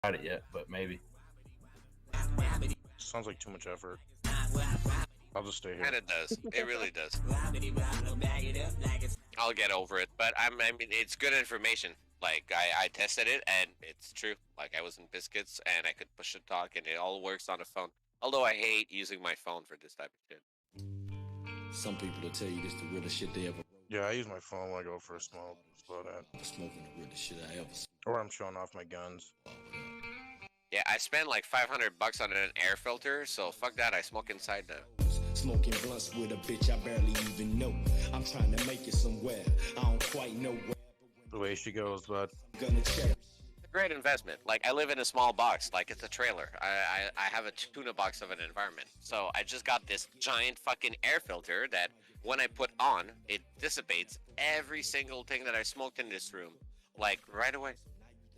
tried it yet, but maybe. Sounds like too much effort. I'll just stay here. And it does. It really does. I'll get over it. But I mean, it's good information. Like, I tested it, and it's true. Like, I was in Biscuits, and I could push and talk, and it all works on a phone. Although I hate using my phone for this type of shit. Some people will tell you this the realest shit they ever wrote. Yeah, I use my phone when I go for a smoke. That's about it. Smoking the realest shit I ever smoked. Or I'm showing off my guns. Yeah, I spent like $500 on an air filter, so fuck that. I smoke inside now. Smoking blunts with a bitch I barely even know. I'm trying to make it somewhere. I don't quite know where. The way she goes, bud. Gonna check. Great investment. Like, I live in a small box, like it's a trailer. I have a tuna box of an environment. So I just got this giant fucking air filter that when I put on, it dissipates every single thing that I smoked in this room, like right away.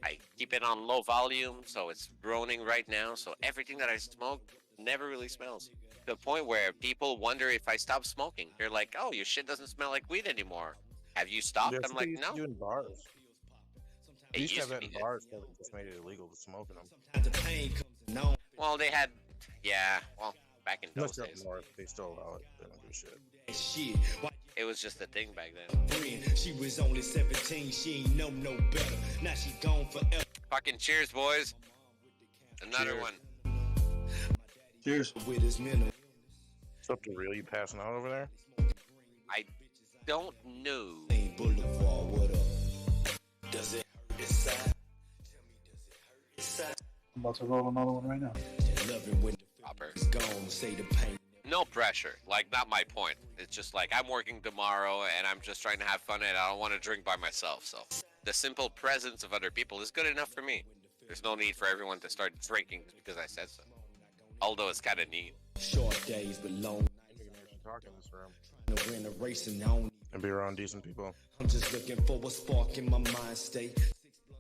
I keep it on low volume, so it's droning right now. So everything that I smoke never really smells. To the point where people wonder if I stop smoking. They're like, "Oh, your shit doesn't smell like weed anymore. Have you stopped?" I'm like, "No." Doing bars. It used to have that be in good. bars, but they just made it illegal to smoke in them. The pain comes on. Well, they had, yeah. Well, back in those Unless days, you're up north, they still allow it. They don't do shit. Shit. Why it was just a thing back then. friend? She was only 17. She ain't know no better. Now she gone forever. Fucking cheers, boys. Another Cheers. one. Cheers. With his minimum. What's up to real? You passing out over there? I don't know. Boulevard, what up? Does it hurt inside? Tell me, does it hurt inside? I'm about to roll another one right now. Loving when Proper. it's gone. Say the pain. No pressure. Like, not my point. It's just like, I'm working tomorrow and I'm just trying to have fun and I don't want to drink by myself. So the simple presence of other people is good enough for me. There's no need for everyone to start drinking just because I said so. Although it's kind of neat. Short days, but long. You can actually talk in this room To win a race and I don't. and be around decent people. I'm just looking for a spark in my mind state.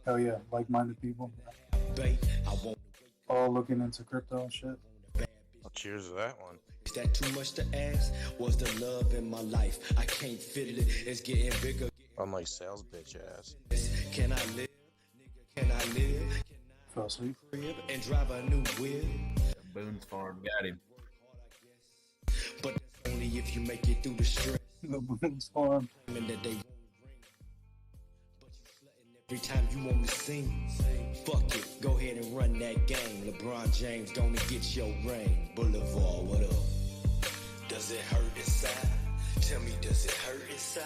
Hell yeah, like-minded people. Bait, I won't. All looking into crypto and shit. Well, cheers to that one. Is that too much to ask? Was the love in my life? I can't feel it. It's getting bigger. Unlike sales bitch ass. Can I live? Nigga, can I live? Fell asleep. Crib and drive a new wheel. Boone's Farm got him. But that's only if you make it through the stress. The Boone's Farm. And that they won't ring. But you slutting every time you want to sing. Fuck it, go ahead and run that game. LeBron James, gonna get your ring. Boulevard, what up? Does it hurt inside? Tell me, does it hurt inside?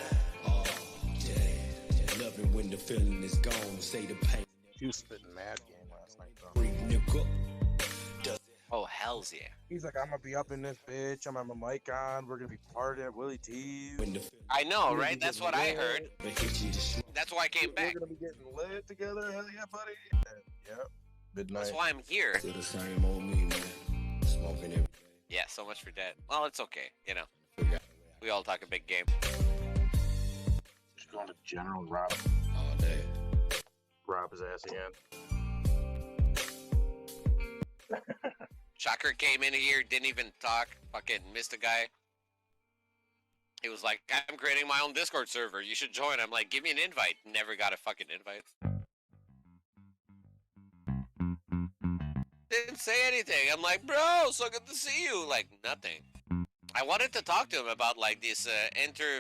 Oh, damn. Loving when the feeling is gone. Say the pain. He was spitting mad game last night, though. Free nigga. Does it Oh, hells yeah. He's like, I'm gonna be up in this bitch. I'm gonna have my mic on. We're gonna be partying at Willie T's. when the I know, right? That's what I heard. hit you to sh- That's why I came back. We're gonna be getting lit together. Hell yeah, buddy. And, yep. Midnight. That's why I'm here. to the same old me, man. Smoking every day. Yeah, so much for that. Well, it's okay, you know. We all talk a big game. Just going to General Rob. All day. Rob his ass again. Shocker came in here, didn't even talk, fucking missed a guy. He was like, I'm creating my own Discord server, you should join. I'm like, give me an invite. Never got a fucking invite. Didn't say anything. I'm like, bro, so good to see you. Like, nothing. I wanted to talk to him about, like, these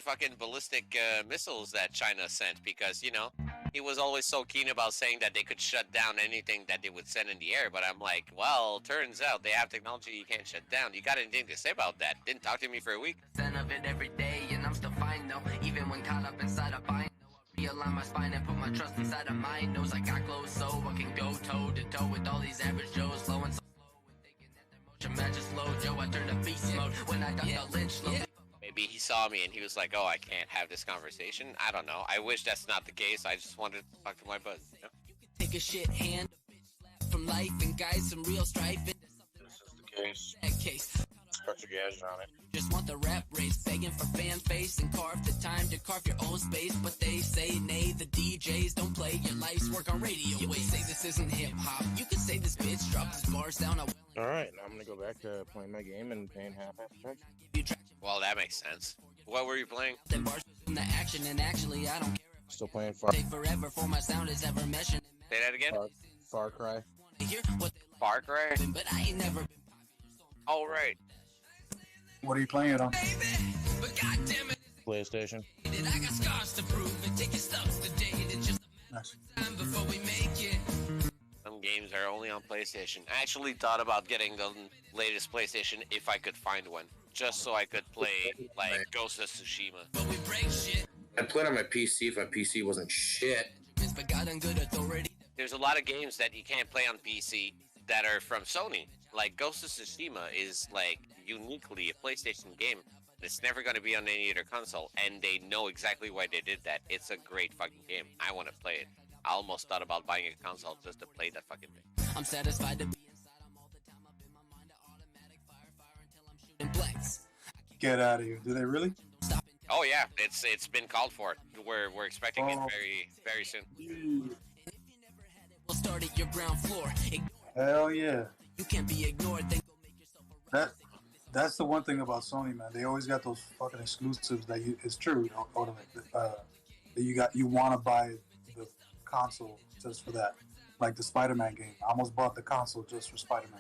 fucking ballistic missiles that China sent because, you know, he was always so keen about saying that they could shut down anything that they would send in the air. But I'm like, well, turns out they have technology you can't shut down. You got anything to say about that? Didn't talk to me for a week. Of it every day, and I'm still fine though. Even when caught up inside a bind, I realign my spine and put my trust inside of mine. Knows I got close, so I can go toe to toe with all these average Joes, slow and so slow. And thinking that their motion matches slow. Joe, I turn to beast mode when I duck the lynch slowly. Maybe he saw me and he was like, oh, I can't have this conversation. I don't know. I wish that's not the case. I just wanted to talk to my bud. You know? Take a shit hand, a bitch slap from life, and guys some real strife. And This is the case. that case. Got your gadget on it. Just want the rap race, begging for fan face and carve the time to carve your own space. But they say nay, the DJs don't play your life's work on radio. You can say this isn't hip hop. You can say this bitch dropped his bars down. All right, now I'm gonna go back to playing my game and paying half after. Well, that makes sense. What were you playing? Them bars from the action, and actually I don't care. Still playing Far, Take forever for my sound is ever meshing. Say that again? Far Cry. hear what they Far Cry. like, but I ain't never been All right. What are you playing it on? baby. But goddamn it, PlayStation. I got scars to prove and taking steps today. It's just Nice. time before we make it. Some games are only on PlayStation. I actually thought about getting the latest PlayStation if I could find one, just so I could play like Ghost of Tsushima. But we break shit. I played on my PC if my PC wasn't shit. But God and good authority. There's a lot of games that you can't play on PC that are from Sony. Like Ghost of Tsushima is like uniquely a PlayStation game. It's never going to be on any other console, and they know exactly why they did that. It's a great fucking game. I want to play it. I almost thought about buying a console just to play that fucking thing. I'm satisfied to be inside. I'm all the time up in my mind. An automatic fire until I'm shooting blanks. Get out of here. Do they really? Oh yeah, it's been called for. We're expecting it very soon. We'll start at your ground floor. Hell yeah. You can't be ignored. Then go make yourself a That's the one thing about Sony, man. They always got those fucking exclusives that it's true. That you want to buy the console just for that. Like the Spider-Man game. I almost bought the console just for Spider-Man.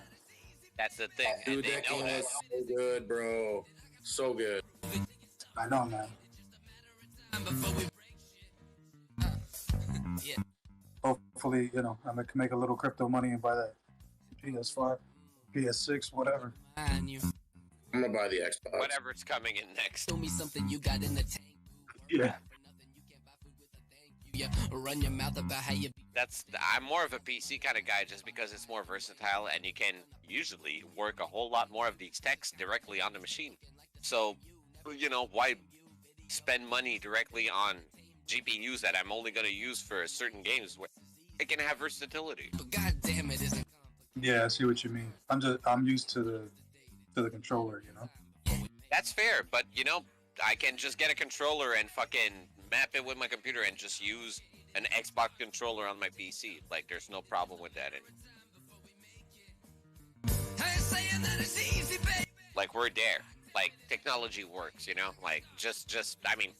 That's the thing. Dude, And they that know game that. was so good, bro. So good. I know, man. time before we break shit. Hopefully, I can make a little crypto money and buy that PS5, PS6, whatever. And you I'm gonna buy the Xbox. Whatever's coming in next. show me something you got in the tank. Yeah. Yeah, run your mouth about how you. I'm more of a PC kind of guy just because it's more versatile and you can usually work a whole lot more of these texts directly on the machine. So, why spend money directly on GPUs that I'm only going to use for certain games where it can have versatility? But God damn it, isn't. Yeah, I see what you mean. I'm used to the controller, That's fair, but I can just get a controller and fucking map it with my computer and just use an Xbox controller on my PC. Like, there's no problem with that. I ain't saying that it's easy, baby. Like, we're there. Like, technology works, Like, I mean,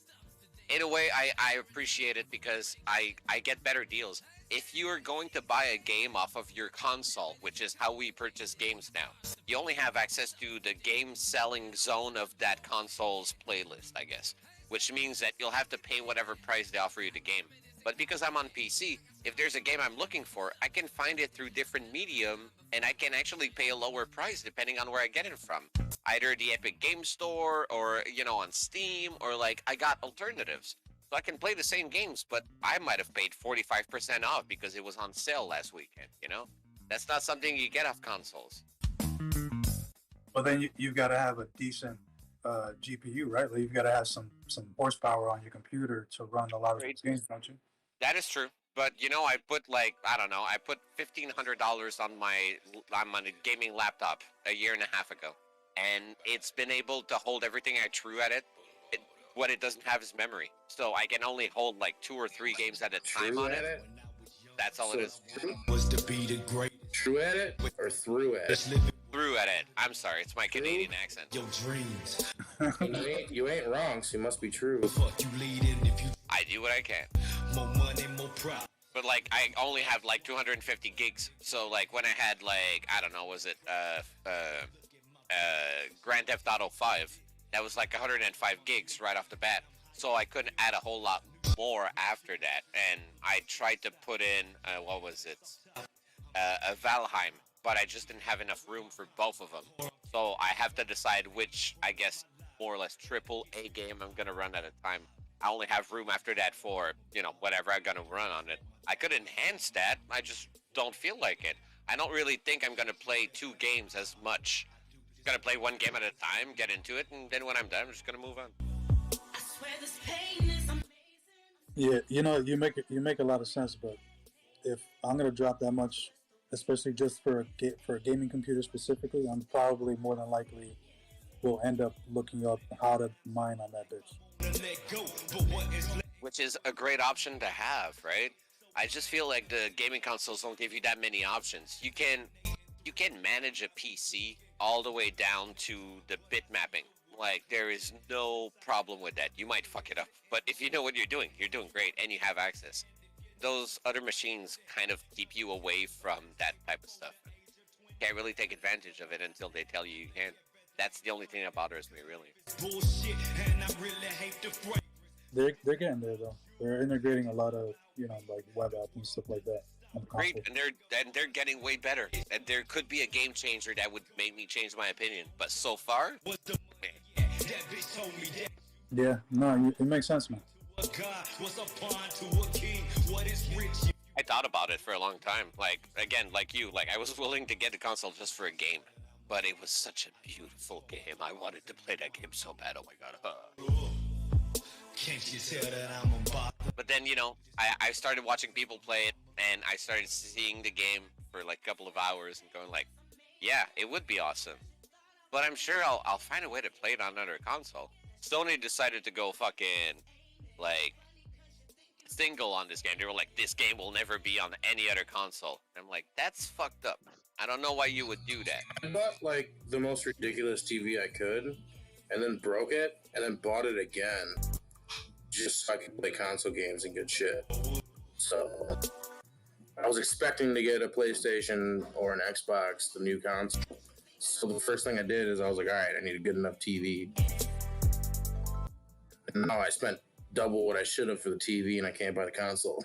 in a way, I appreciate it because I get better deals. If you are going to buy a game off of your console, which is how we purchase games now, you only have access to the game selling zone of that console's playlist, I guess. Which means that you'll have to pay whatever price they offer you the game. But because I'm on PC, if there's a game I'm looking for, I can find it through different medium, and I can actually pay a lower price depending on where I get it from. Either the Epic Game Store, or, on Steam, or like, I got alternatives. So I can play the same games, but I might have paid 45% off because it was on sale last weekend, That's not something you get off consoles. But then you've got to have a decent GPU, right? Like you've got to have some horsepower on your computer to run a lot of these games, don't you? That is true. But, I put I put $1,500 on my gaming laptop a year and a half ago. And it's been able to hold everything I threw at it. What it doesn't have is memory. So I can only hold like 2 or 3 games at a time True on at it. That's all So it is. Was to be the great. True at it or through it? Let's live Through at it. I'm sorry, it's my Canadian accent. your dreams. You ain't wrong, so you must be true. Fuck you leading if you I do what I can. more money, more pride. But like I only have like 250 gigs. So like when I had like, I don't know, was it Grand Theft Auto 5, that was like 105 gigs right off the bat. So I couldn't add a whole lot more after that. And I tried to put in, what was it? A Valheim, but I just didn't have enough room for both of them. So I have to decide which, I guess, more or less triple A game I'm going to run at a time. I only have room after that for, whatever I'm going to run on it. I could enhance that. I just don't feel like it. I don't really think I'm going to play 2 games as much. I'm going to play 1 game at a time, get into it, and then when I'm done, I'm just going to move on. I swear this pain is amazing. Yeah, you make a lot of sense, but if I'm gonna drop that much, especially just for a gaming computer specifically, I'm probably more than likely will end up looking up how to mine on that bitch. Which is a great option to have, right? I just feel like the gaming consoles don't give you that many options. You can manage a PC all the way down to the bit mapping. Like, there is no problem with that. You might fuck it up, but if you know what you're doing great, and you have access. Those other machines kind of keep you away from that type of stuff. really take advantage of it until they tell you can't. That's the only thing that bothers me, really. Bullshit, and I really hate to fret. They're getting there though. They're integrating a lot of like web apps and stuff like that on the console. Great, and they're getting way better. And there could be a game changer that would make me change my opinion. But so far, What the that bitch told me that Yeah, no, it makes sense, man. a god was a pawn to a king. What is rich? I thought about it for a long time. Like, again, like you, like I was willing to get the console just for a game. But it was such a beautiful game. I wanted to play that game so bad. Oh my god. Can't you tell that I'm a bot? But then, I started watching people play it, and I started seeing the game for like a couple of hours and going like, yeah, it would be awesome. But I'm sure I'll find a way to play it on another console. Sony decided to go fucking, like, single on this game. They were like, this game will never be on any other console. And I'm like, that's fucked up. I don't know why you would do that. I bought like the most ridiculous TV I could, and then broke it, and then bought it again, just so I could play console games and good shit. So I was expecting to get a PlayStation or an Xbox, the new console. So the first thing I did is I was like, all right, I need a good enough TV. And now I spent double what I should have for the TV, and I can't buy the console.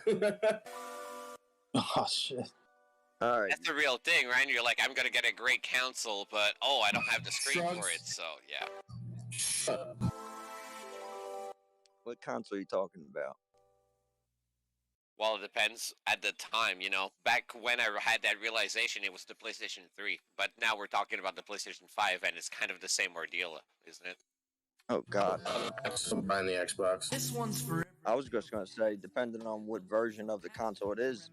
Oh shit. All right. That's the real thing, right? You're like, I'm gonna get a great console, but I don't have the screen for it, so yeah. What console are you talking about? Well, it depends at the time, Back when I had that realization, it was the PlayStation 3. But now we're talking about the PlayStation 5, and it's kind of the same ordeal, isn't it? Oh God. I'm buying the Xbox. This one's for I was just gonna say, depending on what version of the console it is,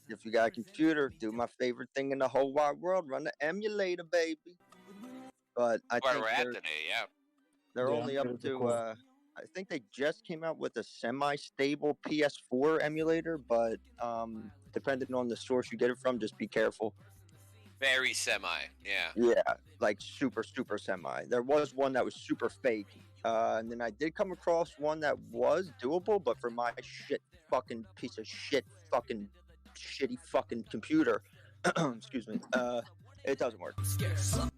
if you got a computer, do my favorite thing in the whole wide world, run the emulator, baby. But I Where think we're at today, yeah. they're Yeah, only it up was to. cool. I think they just came out with a semi-stable PS4 emulator, but depending on the source you get it from, just be careful. Very semi, yeah. Yeah, like super semi. There was one that was super fake, and then I did come across one that was doable, but for my fucking piece of shit fucking shitty fucking computer, excuse me, it doesn't work. I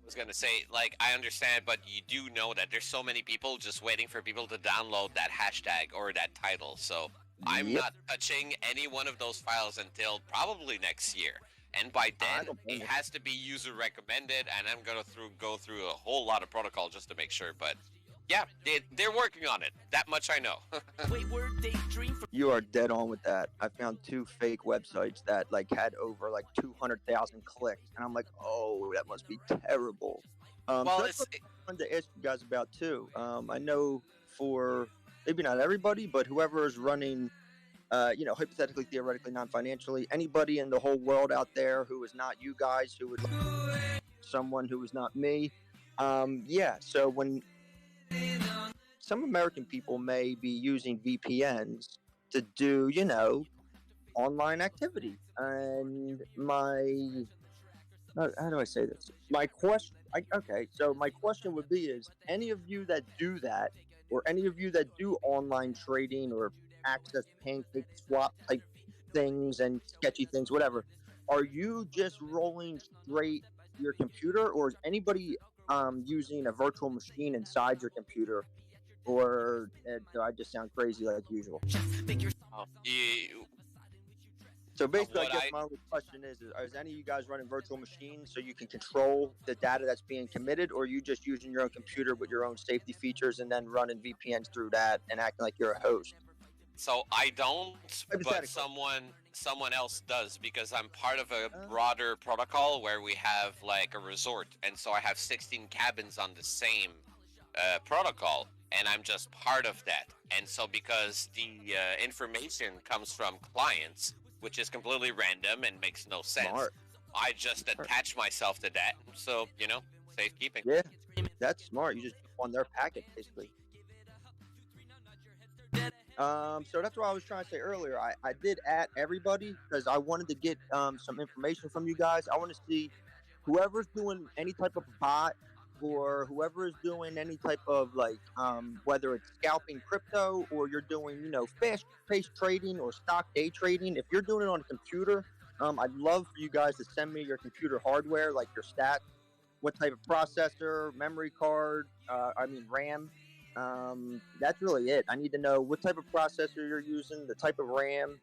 was gonna say, like, I understand, but you do know that there's so many people just waiting for people to download that hashtag or that title, so I'm Yep. not touching any one of those files until probably next year. And by I then, don't blame it you. has to be user recommended, and I'm gonna go through a whole lot of protocol just to make sure. But yeah, they're working on it. That much I know. wayward daydream for You are dead on with that. I found 2 fake websites that like had over like 200,000 clicks, and I'm like, oh, that must be terrible. Well, So that's what I wanted to ask you guys about too. I know for maybe not everybody, but whoever is running, hypothetically, theoretically, non-financially, anybody in the whole world out there who is not you guys, who is someone who is not me. So when some American people may be using VPNs to do, online activity. And how do I say this? My question would be is any of you that do that, or any of you that do online trading or access pancake swap type things and sketchy things, whatever, are you just rolling straight your computer, or is anybody using a virtual machine inside your computer, or do I just sound crazy like usual? So basically, I what guess I- my only question is any of you guys running virtual machines so you can control the data that's being committed, or are you just using your own computer with your own safety features and then running VPNs through that and acting like you're a host? So I don't, but Hypothetically. someone else does, because I'm part of a broader protocol where we have like a resort, and so I have 16 cabins on the same protocol, and I'm just part of that. And so because the information comes from clients, which is completely random and makes no sense, Smart. I just attach myself to that. So safekeeping. Yeah, that's smart. You just on their packet, basically. So that's what I was trying to say earlier. I did at everybody because I wanted to get some information from you guys. I want to see whoever's doing any type of bot, or whoever is doing any type of whether it's scalping crypto, or you're doing fast-paced trading or stock day trading. If you're doing it on a computer, I'd love for you guys to send me your computer hardware, like your stats, what type of processor, memory card, RAM. That's really it. I need to know what type of processor you're using, the type of RAM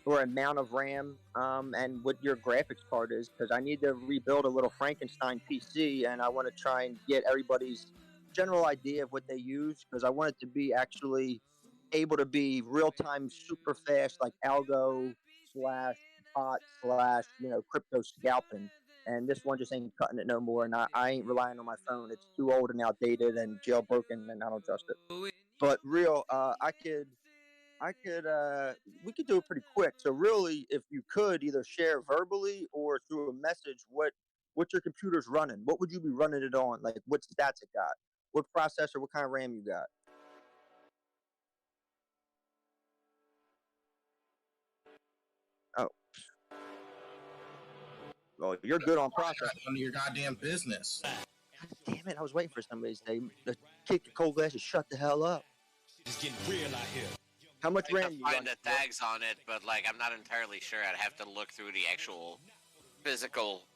or amount of RAM, and what your graphics card is, because I need to rebuild a little Frankenstein PC, and I want to try and get everybody's general idea of what they use, because I want it to be actually able to be real time, super fast, like algo slash bot slash crypto scalping. And this one just ain't cutting it no more. And I ain't relying on my phone. It's too old and outdated and jailbroken, and I don't trust it. But real, we could do it pretty quick. So really, if you could either share verbally or through a message what your computer's running, what would you be running it on? Like what stats it got, what processor, what kind of RAM you got. Oh, well, you're good on processor. None of your goddamn business. God damn it! I was waiting for somebody to say, "Kick the cold glass and shut the hell up." It's getting real out here. How much I RAM can you find run? the tags on it, but like I'm not entirely sure. I'd have to look through the actual physical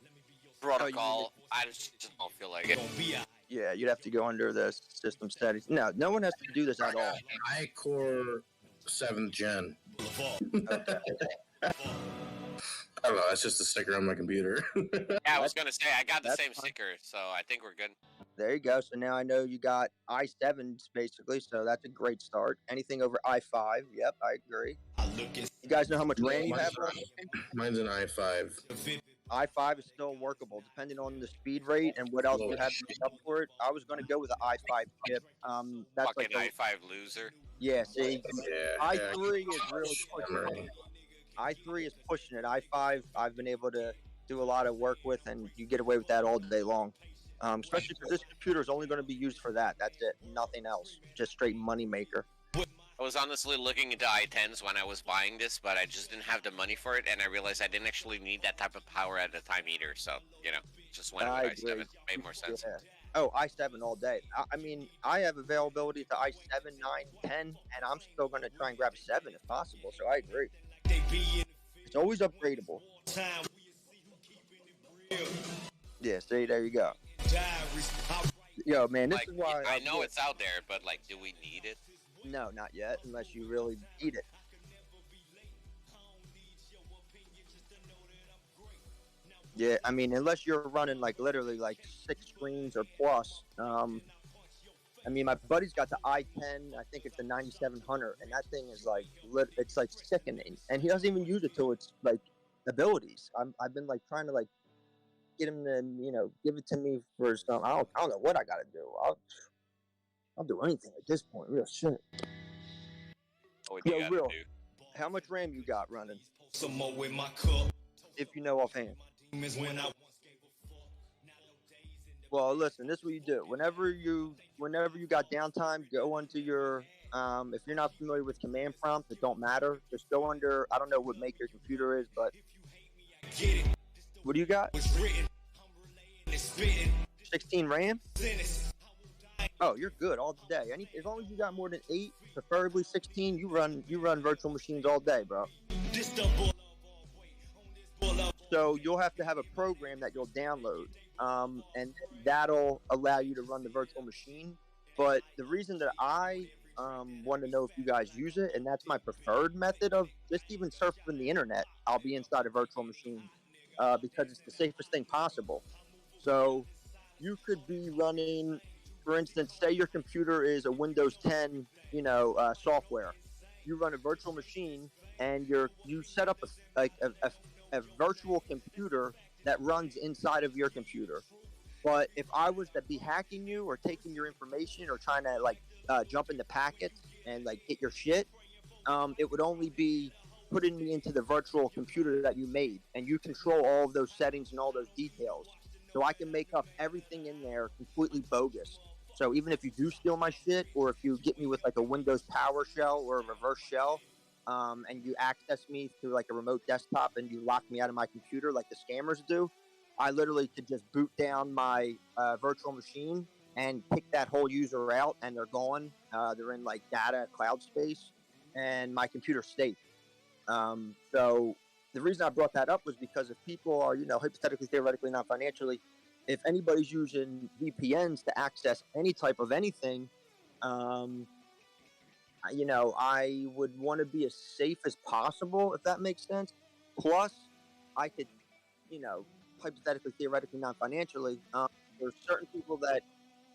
protocol. I just don't feel like it. Yeah, you'd have to go under the system settings. No one has to do this at all. iCore 7th Gen. Okay. I don't know. That's just a sticker on my computer. Yeah, I was gonna say I got the that's same fine. sticker, so I think we're good. There you go. So now I know you got i7s basically, so that's a great start. Anything over i5, yep, I agree. You guys know how much RAM you have? Mine's an i5. i5 is still workable, depending on the speed rate and what else you have to make up for it. I was going to go with an i5 chip. That's Fucking like i5 loser. yeah. See, Yeah. i3 is really pushing it. i3 is pushing it. i5, I've been able to do a lot of work with, and you get away with that all day long. Especially because this computer is only going to be used for that. That's it. Nothing else. Just straight money maker. I was honestly looking into i10s when I was buying this, but I just didn't have the money for it, and I realized I didn't actually need that type of power at the time either. So, just went with i7. Made more sense. Yeah. Oh, i7 all day. I mean, I have availability to i7, 9, 10, and I'm still going to try and grab 7 if possible. So I agree. It's always upgradable. Yeah, see, there you go. Yo, man, this is why I know it's out there, but like, do we need it? No, not yet, unless you really need it. Yeah, I mean, unless you're running like literally like 6 screens or plus. I mean, my buddy's got the i10. I think it's the 9700, and that thing is like it's like sickening, and he doesn't even use it to its like abilities. I've been like trying to like get him to give it to me for some. I don't know what I gotta do. I'll do anything at this point. Real shit. What do you gotta real. do? How much RAM you got running? Some more with my cup. If you know offhand. Well, listen. This is what you do. Whenever you got downtime, go onto your. If you're not familiar with command prompt, it don't matter. Just go under. I don't know what make your computer is, but what do you got? 16 RAM. Oh, you're good all day. As long as you got more than 8, preferably 16, you run virtual machines all day, bro. So you'll have to have a program that you'll download, and that'll allow you to run the virtual machine. But the reason that I want to know if you guys use it, and that's my preferred method of just even surfing the internet, I'll be inside a virtual machine because it's the safest thing possible. So you could be running, for instance, say your computer is a Windows 10, software. You run a virtual machine, and you set up a virtual computer that runs inside of your computer. But if I was to be hacking you or taking your information or trying to jump into packets and like get your shit, it would only be putting me into the virtual computer that you made, and you control all of those settings and all those details. So I can make up everything in there completely bogus. So even if you do steal my shit, or if you get me with like a Windows PowerShell or a reverse shell, and you access me through like a remote desktop and you lock me out of my computer like the scammers do, I literally could just boot down my virtual machine and kick that whole user out, and they're gone. They're in like data cloud space, and my computer's safe. So the reason I brought that up was because if people are, hypothetically, theoretically, not financially, if anybody's using VPNs to access any type of anything, um, I would want to be as safe as possible, if that makes sense. Plus, I could, you know, hypothetically, theoretically, not financially, there's certain people that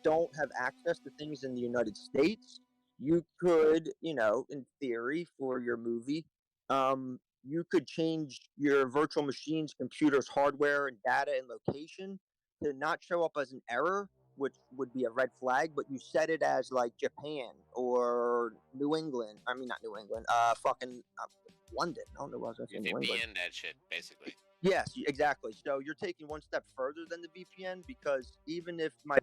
don't have access to things in the United States. You could, in theory, for your movie, you could change your virtual machines, computers, hardware, and data and location to not show up as an error, which would be a red flag, but you set it as like Japan or New England. I mean, not New England, fucking London. I don't know what I was going to say. New England. VPN that shit, basically. Yes, exactly. So you're taking one step further than the VPN, because even if my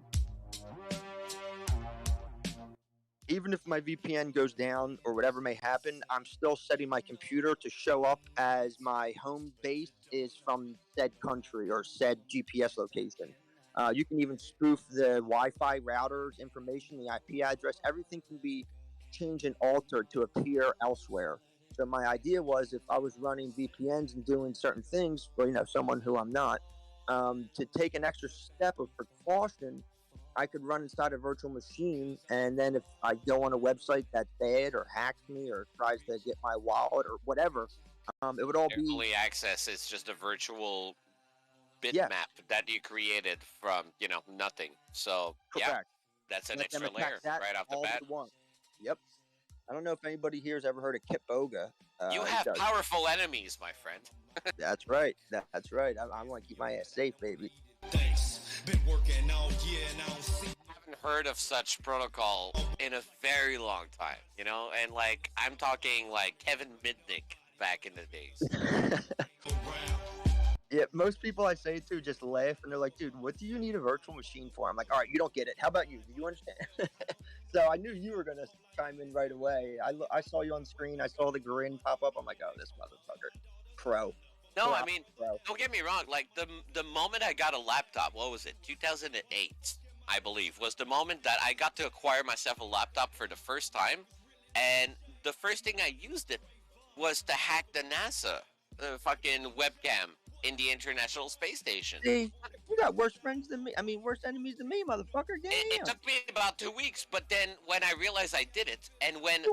VPN goes down or whatever may happen, I'm still setting my computer to show up as my home base is from said country or said GPS location. You can even spoof the Wi-Fi router's information, the IP address. Everything can be changed and altered to appear elsewhere. So my idea was, if I was running VPNs and doing certain things for someone who I'm not, to take an extra step of precaution, I could run inside a virtual machine, and then if I go on a website that's bad or hacks me or tries to get my wallet or whatever, it would all be fully access. It's just a virtual bitmap that you created from nothing. So yeah, that's an extra layer right off the bat. Yep. I don't know if anybody here has ever heard of Kit Boga. You have powerful enemies, my friend. That's right. That's right. I want to keep my ass safe, baby. Thanks. Been working all year and I don't see. I haven't heard of such protocol in a very long time, and like I'm talking like Kevin Mitnick back in the days. Yeah, most people I say it to just laugh, and they're like, dude, what do you need a virtual machine for? I'm like, all right, you don't get it. How about you? Do you understand? So I knew you were going to chime in right away. I saw you on screen. I saw the grin pop up. I'm like, oh, this motherfucker. Pro. No, I mean, don't get me wrong. Like, the moment I got a laptop, what was it? 2008, I believe, was the moment that I got to acquire myself a laptop for the first time. And the first thing I used it was to hack the NASA fucking webcam in the International Space Station. See, you got worse friends than me. I mean, worse enemies than me, motherfucker. Damn. It took me about 2 weeks, but then when I realized I did it, and when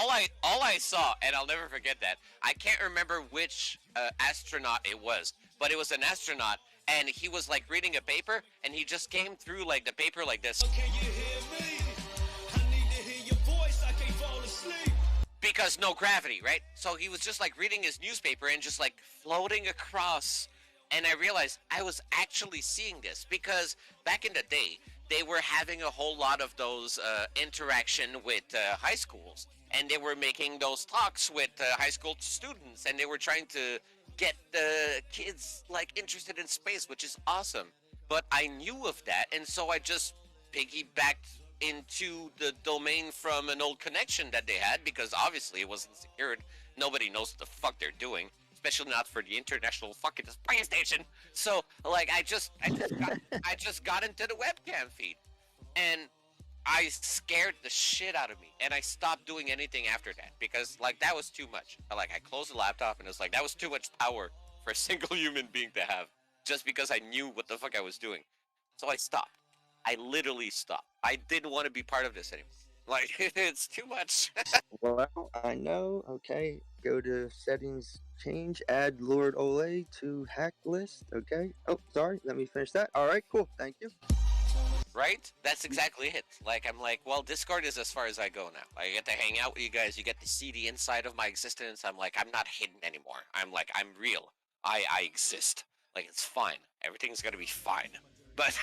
all I saw, and I'll never forget that, I can't remember which astronaut it was, but it was an astronaut, and he was like reading a paper, and he just came through like the paper like this. Can you hear me? I need to hear your voice. I can't fall asleep. Because no gravity, right? So he was just like reading his newspaper and just like floating across. And I realized I was actually seeing this because back in the day, they were having a whole lot of those interaction with high schools. And they were making those talks with high school students. And they were trying to get the kids like interested in space, which is awesome. But I knew of that. And so I just piggybacked into the domain from an old connection that they had, because obviously it wasn't secured. Nobody knows what the fuck they're doing, especially not for the International fucking Space Station. So like I just got into the webcam feed, and I scared the shit out of me, and I stopped doing anything after that because like that was too much. I closed the laptop and it was like that was too much power for a single human being to have, just because I knew what the fuck I was doing. So I stopped. I literally stopped. I didn't want to be part of this anymore. Like, it's too much. Well, I know. Okay. Go to settings, change, add Lord Ole to hack list. Okay. Oh, sorry. Let me finish that. All right, cool. Thank you. Right? That's exactly it. Like, I'm like, well, Discord is as far as I go now. I get to hang out with you guys. You get to see the inside of my existence. I'm like, I'm not hidden anymore. I'm like, I'm real. I exist. Like, it's fine. Everything's going to be fine. But...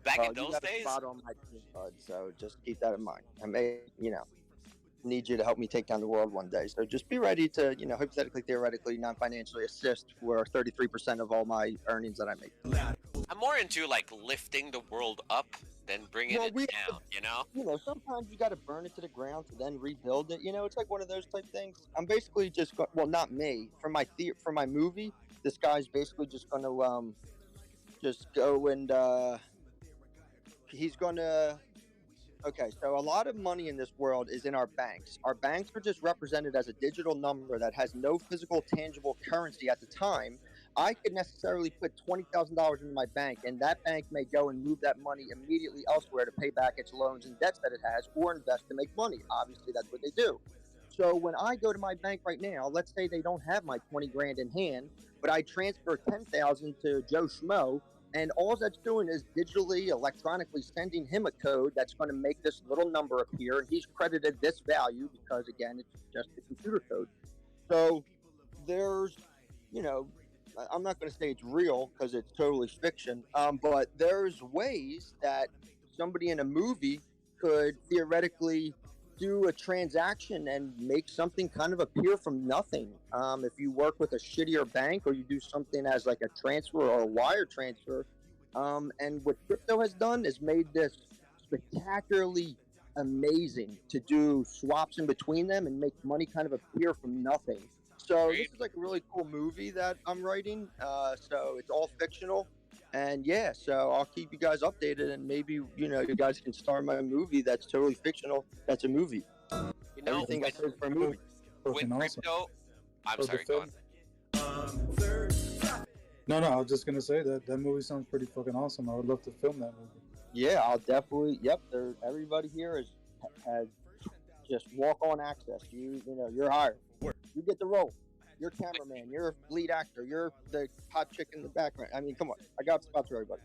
Back in those days, spot on my team, bud, so just keep that in mind. I may, need you to help me take down the world one day. So just be ready to, hypothetically, theoretically, non-financially assist for 33% of all my earnings that I make. I'm more into like lifting the world up than bringing it down. Sometimes you got to burn it to the ground to then rebuild it. It's like one of those type things. I'm basically just, not me. For my movie, this guy's basically just going to just go and. He's going to Okay, so a lot of money in this world is in our banks. Our banks are just represented as a digital number that has no physical, tangible currency at the time. I could necessarily put $20,000 into my bank, and that bank may go and move that money immediately elsewhere to pay back its loans and debts that it has, or invest to make money. Obviously, that's what they do. So when I go to my bank right now, let's say they don't have my 20 grand in hand, but I transfer 10,000 to Joe Schmo, and all that's doing is digitally, electronically sending him a code that's going to make this little number appear, and he's credited this value because, again, it's just a computer code. So there's, you know, I'm not going to say it's real because it's totally fiction, but there's ways that somebody in a movie could theoretically do a transaction and make something kind of appear from nothing. If you work with a shittier bank or you do something as like a transfer or a wire transfer, and what crypto has done is made this spectacularly amazing to do swaps in between them and make money kind of appear from nothing. So this is like a really cool movie that I'm writing. So it's all fictional. And yeah, so I'll keep you guys updated, and maybe you guys can star my movie that's totally fictional. That's a movie. You know, Everything I said for a movie. with Fucking awesome. crypto, I'm Or the sorry, go film. on. No, I was just gonna say that movie sounds pretty fucking awesome. I would love to film that movie. Yeah, I'll definitely. Yep, everybody here has just walk on access. You're hired. You get the role. You're cameraman. You're lead actor. You're the hot chick in the background. I mean, come on. I got spots for everybody.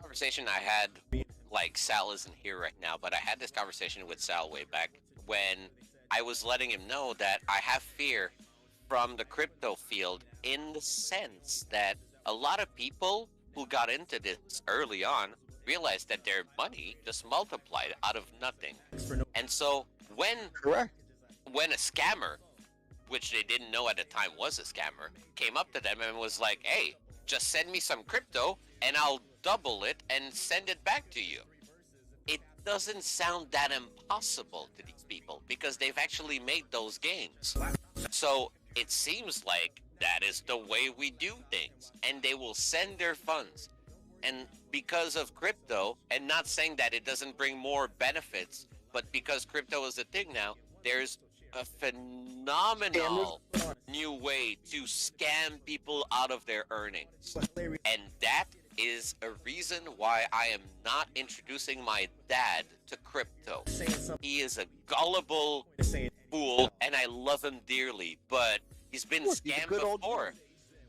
Conversation I had, like Sal isn't here right now, but I had this conversation with Sal way back when I was letting him know that I have fear from the crypto field in the sense that a lot of people who got into this early on realized that their money just multiplied out of nothing. And so Correct. when a scammer, which they didn't know at the time was a scammer, came up to them and was like, hey, just send me some crypto and I'll double it and send it back to you. It doesn't sound that impossible to these people because they've actually made those gains. So it seems like that is the way we do things, and they will send their funds. And because of crypto, and not saying that it doesn't bring more benefits, but because crypto is a thing now, there's a phenomenal new way to scam people out of their earnings. And that is a reason why I am not introducing my dad to crypto. He is a gullible fool, and I love him dearly, but he's been scammed before.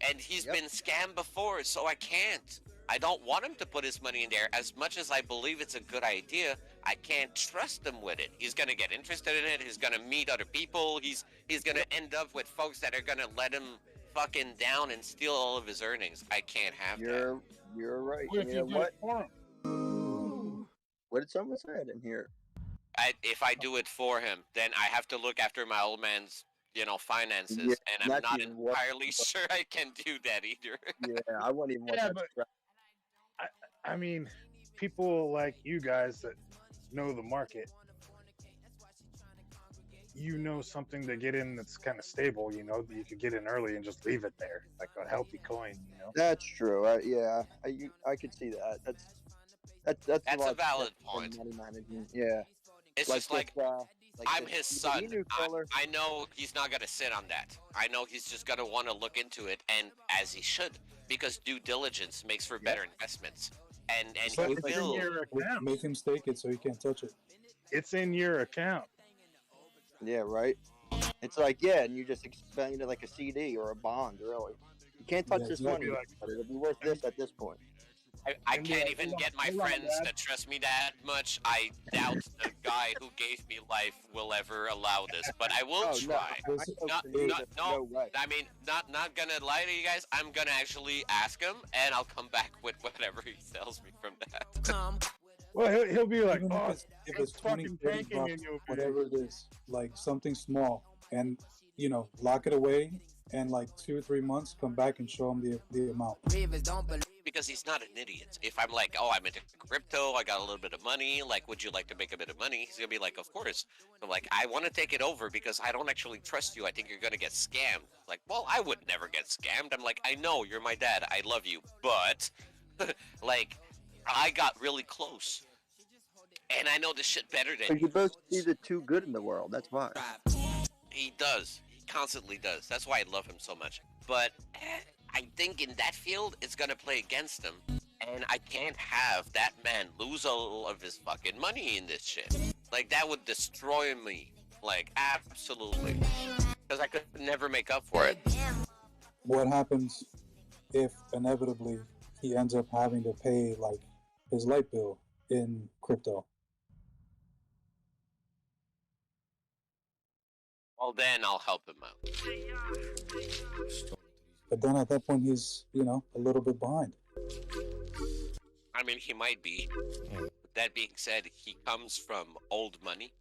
And he's been scammed before, so I can't. I don't want him to put his money in there. As much as I believe it's a good idea, I can't trust him with it. He's gonna get interested in it. He's gonna meet other people. He's gonna end up with folks that are gonna let him fucking down and steal all of his earnings. I can't have that. You're right. What if you do it for him? What did someone say? I didn't hear. If I do it for him, then I have to look after my old man's, finances, Yeah, and I'm that's not even worse. entirely sure I can do that either. Yeah, I wouldn't even want Yeah, that. but- stress. I mean, people like you guys that know the market, something to get in that's kind of stable, that you could get in early and just leave it there, like a healthy coin, That's true. I could see that. That's That's a lot valid different point. than money management. Yeah. It's just like I'm this his son. Inu filler. I know he's not gonna sit on that. I know he's just gonna want to look into it, and as he should, because due diligence makes for better investments. And But he it's in will. your account. Make him stake it so he can't touch it. It's in your account. Yeah, right. It's like and you just expand it like a CD or a bond. Really, you can't touch Yeah, this exactly. money. But it'll be worth this at this point. I And can't yeah, even hold get on, my hold on, friends Dad. to trust me that much. I doubt the guy who gave me life will ever allow this, but I will Oh, no. try. I This- hope Not, for you not, that no, way. I mean, not gonna lie to you guys. I'm gonna actually ask him, and I'll come back with whatever he tells me from that. Well, he'll be like, Even oh, if it's 20, fucking 30 banking bucks, in you. whatever it is, like something small, and lock it away, and like 2 or 3 months, come back and show him the amount. Because he's not an idiot. If I'm like, oh, I'm into crypto, I got a little bit of money, like, would you like to make a bit of money? He's gonna be like, of course. I'm like, I want to take it over because I don't actually trust you. I think you're gonna get scammed. Like, well, I would never get scammed. I'm like, I know you're my dad. I love you, but like, I got really close. and I know this shit better than But you both see the two good in the world. That's why. He does. He constantly does. That's why I love him so much. But I think in that field, it's gonna play against him, and I can't have that man lose all of his fucking money in this shit. Like that would destroy me. Like absolutely, because I could never make up for it. What happens if inevitably he ends up having to pay like his light bill in crypto? Well, then I'll help him out. But then at that point, he's, you know, a little bit behind. I mean, he might be. That being said, he comes from old money.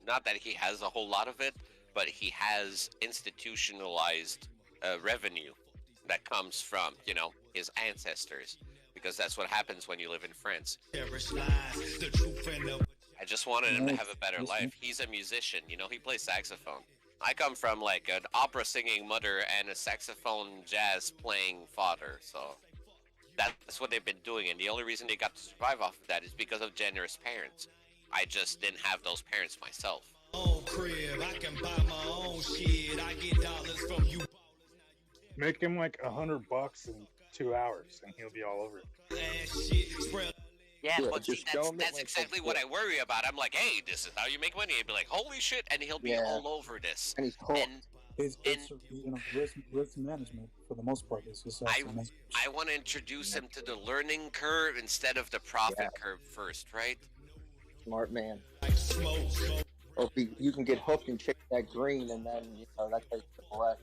Not that he has a whole lot of it, but he has institutionalized revenue that comes from, you know, his ancestors. Because that's what happens when you live in France. I just wanted him to have a better life. He's a musician, you know, he plays saxophone. I come from like an opera singing mother and a saxophone jazz playing father, so that's what they've been doing, and the only reason they got to survive off of that is because of generous parents. I just didn't have those parents myself. Make him like $100 in 2 hours, and he'll be all over it. Yeah, Yeah, but see, just show him that's it exactly like what I worry about. I'm like, hey, this is how you make money. He'd be like, holy shit, and he'll be Yeah. all over this. And he's hooked. And It's you know, risk management for the most part. It's just I want to introduce him to the learning curve instead of the profit curve first, right? Smart man. Or if you can get hooked and chase that green, and then, you know, that takes the rest.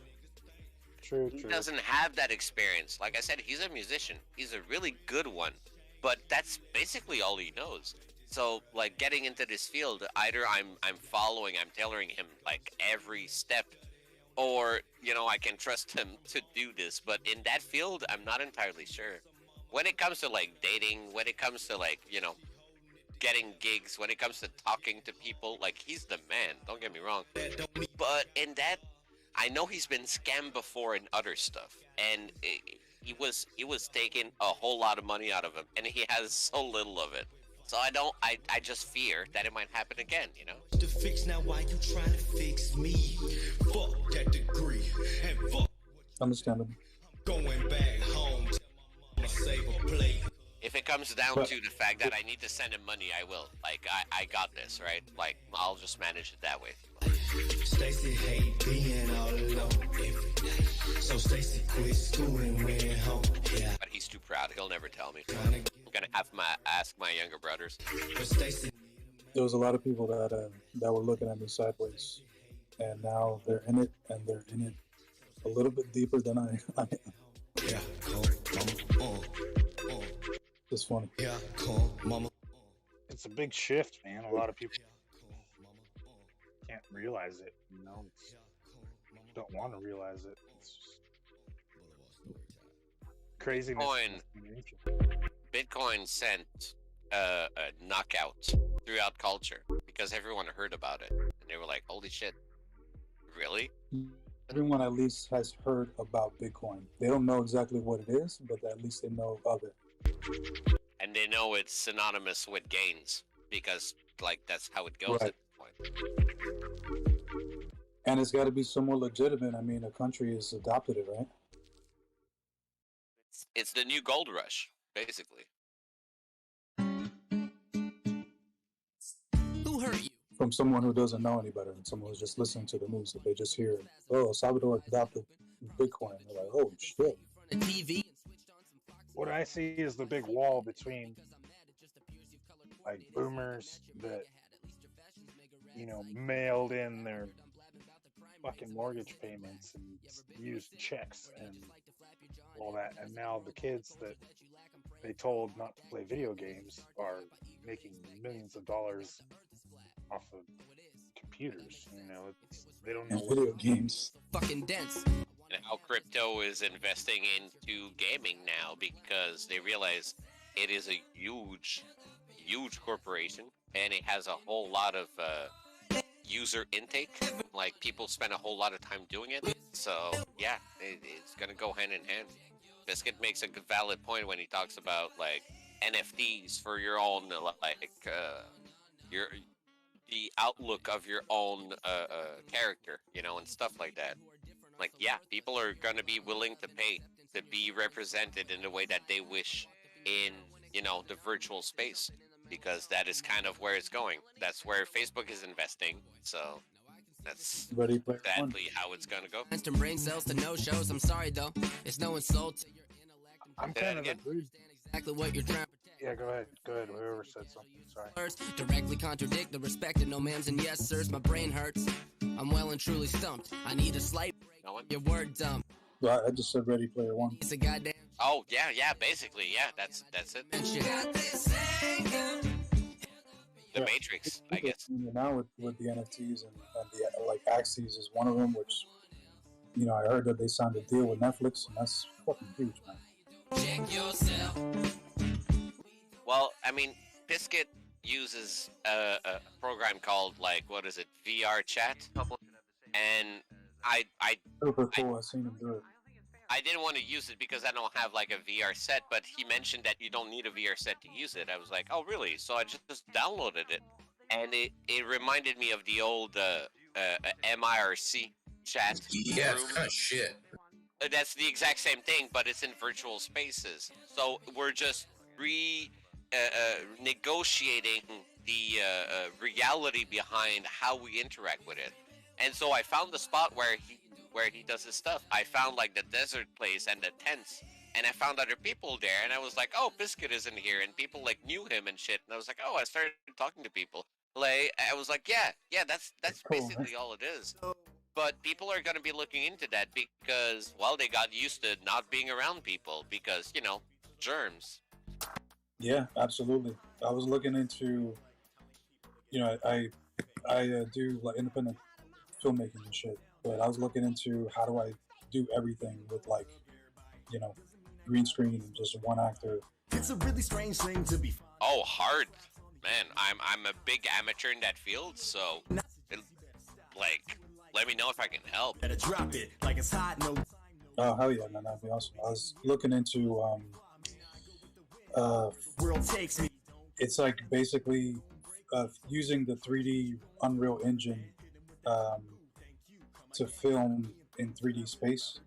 True, He true. doesn't have that experience. Like I said, he's a musician. He's a really good one, but that's basically all he knows. So, like, getting into this field, either I'm following, I'm tailoring him like every step, or, you know, I can trust him to do this. But in that field, I'm not entirely sure. When it comes to like dating, when it comes to like, you know, getting gigs, when it comes to talking to people, like, he's the man. Don't get me wrong. But in that, I know he's been scammed before in other stuff, and he was taking a whole lot of money out of him, and he has so little of it. So I just fear that it might happen again, you know? To fix now, why you trying to fix me? Fuck that degree and fuck understandable. going back home. I'ma save a plate. If it comes down to the fact that I need to send him money, I will. Like, I got this, right? Like, I'll just manage it that way. Stacy hate being all alone every day. So Stacy quit school and went home. Yeah. But he's too proud. He'll never tell me. Trying to I'm gonna have ask my younger brothers. but Stacy There was a lot of people that were looking at me sideways, and now they're in it, and they're in it a little bit deeper than I am. yeah, It's funny. yeah, come, mama. It's a big shift, man. A lot of people can't realize it, you know? Don't want to realize it. It's just craziness. Bitcoin sent a knockout throughout culture because everyone heard about it, and they were like, "Holy shit, really?" Everyone at least has heard about Bitcoin. They don't know exactly what it is, but at least they know of it. And they know it's synonymous with gains because, like, that's how it goes Right. at this point. And it's got to be somewhat legitimate. I mean, a country has adopted it, right? It's the new gold rush, basically. Who hurt you? From someone who doesn't know any better, and someone who's just listening to the news, if they just hear, "Oh, Salvador adopted Bitcoin," they're like, "Oh shit!" What I see is the big wall between like boomers that, you know, mailed in their fucking mortgage payments and used checks and all that, and now the kids that they told not to play video games are making millions of dollars off of computers. You know, they don't know And video games. Fucking dense. And how crypto is investing into gaming now because they realize it is a huge corporation, and it has a whole lot of user intake. Like, people spend a whole lot of time doing it. So yeah, it's gonna go hand in hand. Biscuit makes a good valid point when he talks about, like, NFTs for your own your the outlook of your own character, and stuff like that. Like, yeah, people are gonna be willing to pay to be represented in the way that they wish in the virtual space, because that is kind of where it's going. That's where Facebook is investing. So that's Ready Player One. exactly how it's gonna go. To bring sales to no shows. I'm sorry though, it's no insult to your intellect. I'm Say that kind of again. agreed. Exactly what you're trying to Yeah, go ahead. Whoever said something. Sorry. first. Directly contradict the respected no ma'ams and yes sirs. My brain hurts. I'm well and truly stumped. I need a slight No one? your word dump. Well, I just said Ready Player One. It's a goddamn Oh yeah, basically, yeah. That's it. shit. The Matrix, I guess. Now with the NFTs and the like Axes is one of them, which I heard that they signed a deal with Netflix, and that's fucking huge, man. Check yourself. Well, I mean, Biscuit uses a program called, like, what is it, VR chat, and I Super cool. I seen him do it. I didn't want to use it because I don't have like a VR set, but he mentioned that you don't need a VR set to use it. I was like, oh really? So I just downloaded it, and it reminded me of the old MIRC chat Yeah, it's room. kind of shit. That's the exact same thing, but it's in virtual spaces. So we're just negotiating the reality behind how we interact with it. And so I found the spot where he does his stuff. I found like the desert place and the tents, and I found other people there, and I was like, oh, Biscuit isn't here, and people like knew him and shit. And I was like, oh, I started talking to people. Like, I was like, yeah, that's Cool, basically all it is. But people are gonna be looking into that because, well, they got used to not being around people because germs. Yeah, absolutely. I was looking into, I do like independent filmmaking and shit, but I was looking into how do I do everything with like, green screen and just one actor. It's a really strange thing to be. Oh, hard, man. I'm a big amateur in that field, so let me know if I can help. Better drop it like it's hot. No. Oh hell yeah, man, that'd be awesome. I was looking into World takes me. it's like basically using the 3D Unreal Engine to film in 3D space.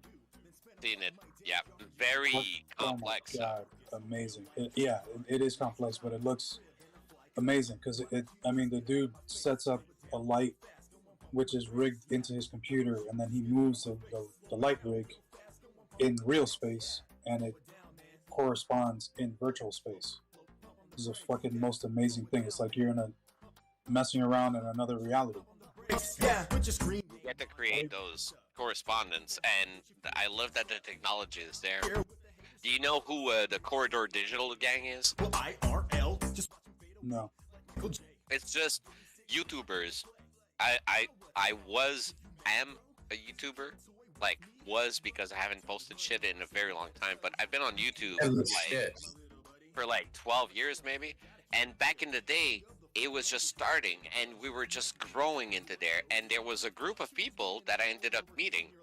Seen it, yeah, very complex. Oh my God, amazing. It is complex, but it looks amazing because the dude sets up a light which is rigged into his computer, and then he moves the light rig in real space, and it corresponds in virtual space. This is a fucking most amazing thing. It's like you're messing around in another reality. Yeah, with your screen. You have to create those correspondence, and I love that the technology is there. Do you know who the Corridor Digital gang is? IRL. Just No. It's just YouTubers. I am a YouTuber, like was because I haven't posted shit in a very long time, but I've been on YouTube for like 12 years maybe. And back in the day, it was just starting, and we were just growing into there. And there was a group of people that I ended up meeting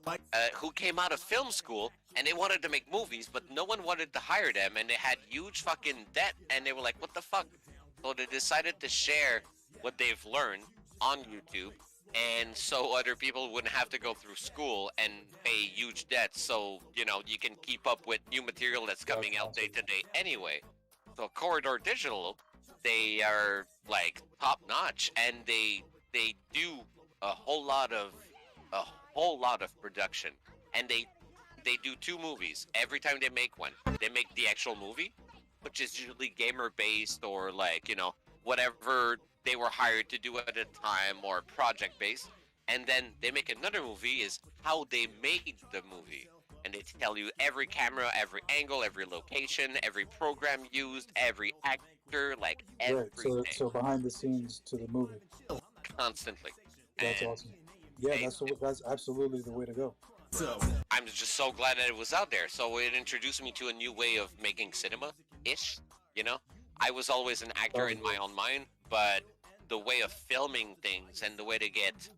who came out of film school, and they wanted to make movies, but no one wanted to hire them, and they had huge fucking debt, and they were like, what the fuck? So they decided to share what they've learned on YouTube, and so other people wouldn't have to go through school and pay huge debts, so you can keep up with new material that's coming out day to day anyway. So Corridor Digital, they are like top notch, and they do a whole lot of production, and they do 2 movies every time they make one. They make the actual movie, which is usually gamer based or like whatever they were hired to do at a time, or project based, and then they make another movie is how they made the movie, and they tell you every camera, every angle, every location, every program used, every actor, like everything. Right. So behind the scenes to the movie. Constantly. That's And awesome. Yeah, that's absolutely the way to go. so. I'm just so glad that it was out there. So it introduced me to a new way of making cinema-ish, I was always an actor in my own mind, but the way of filming things and the way to get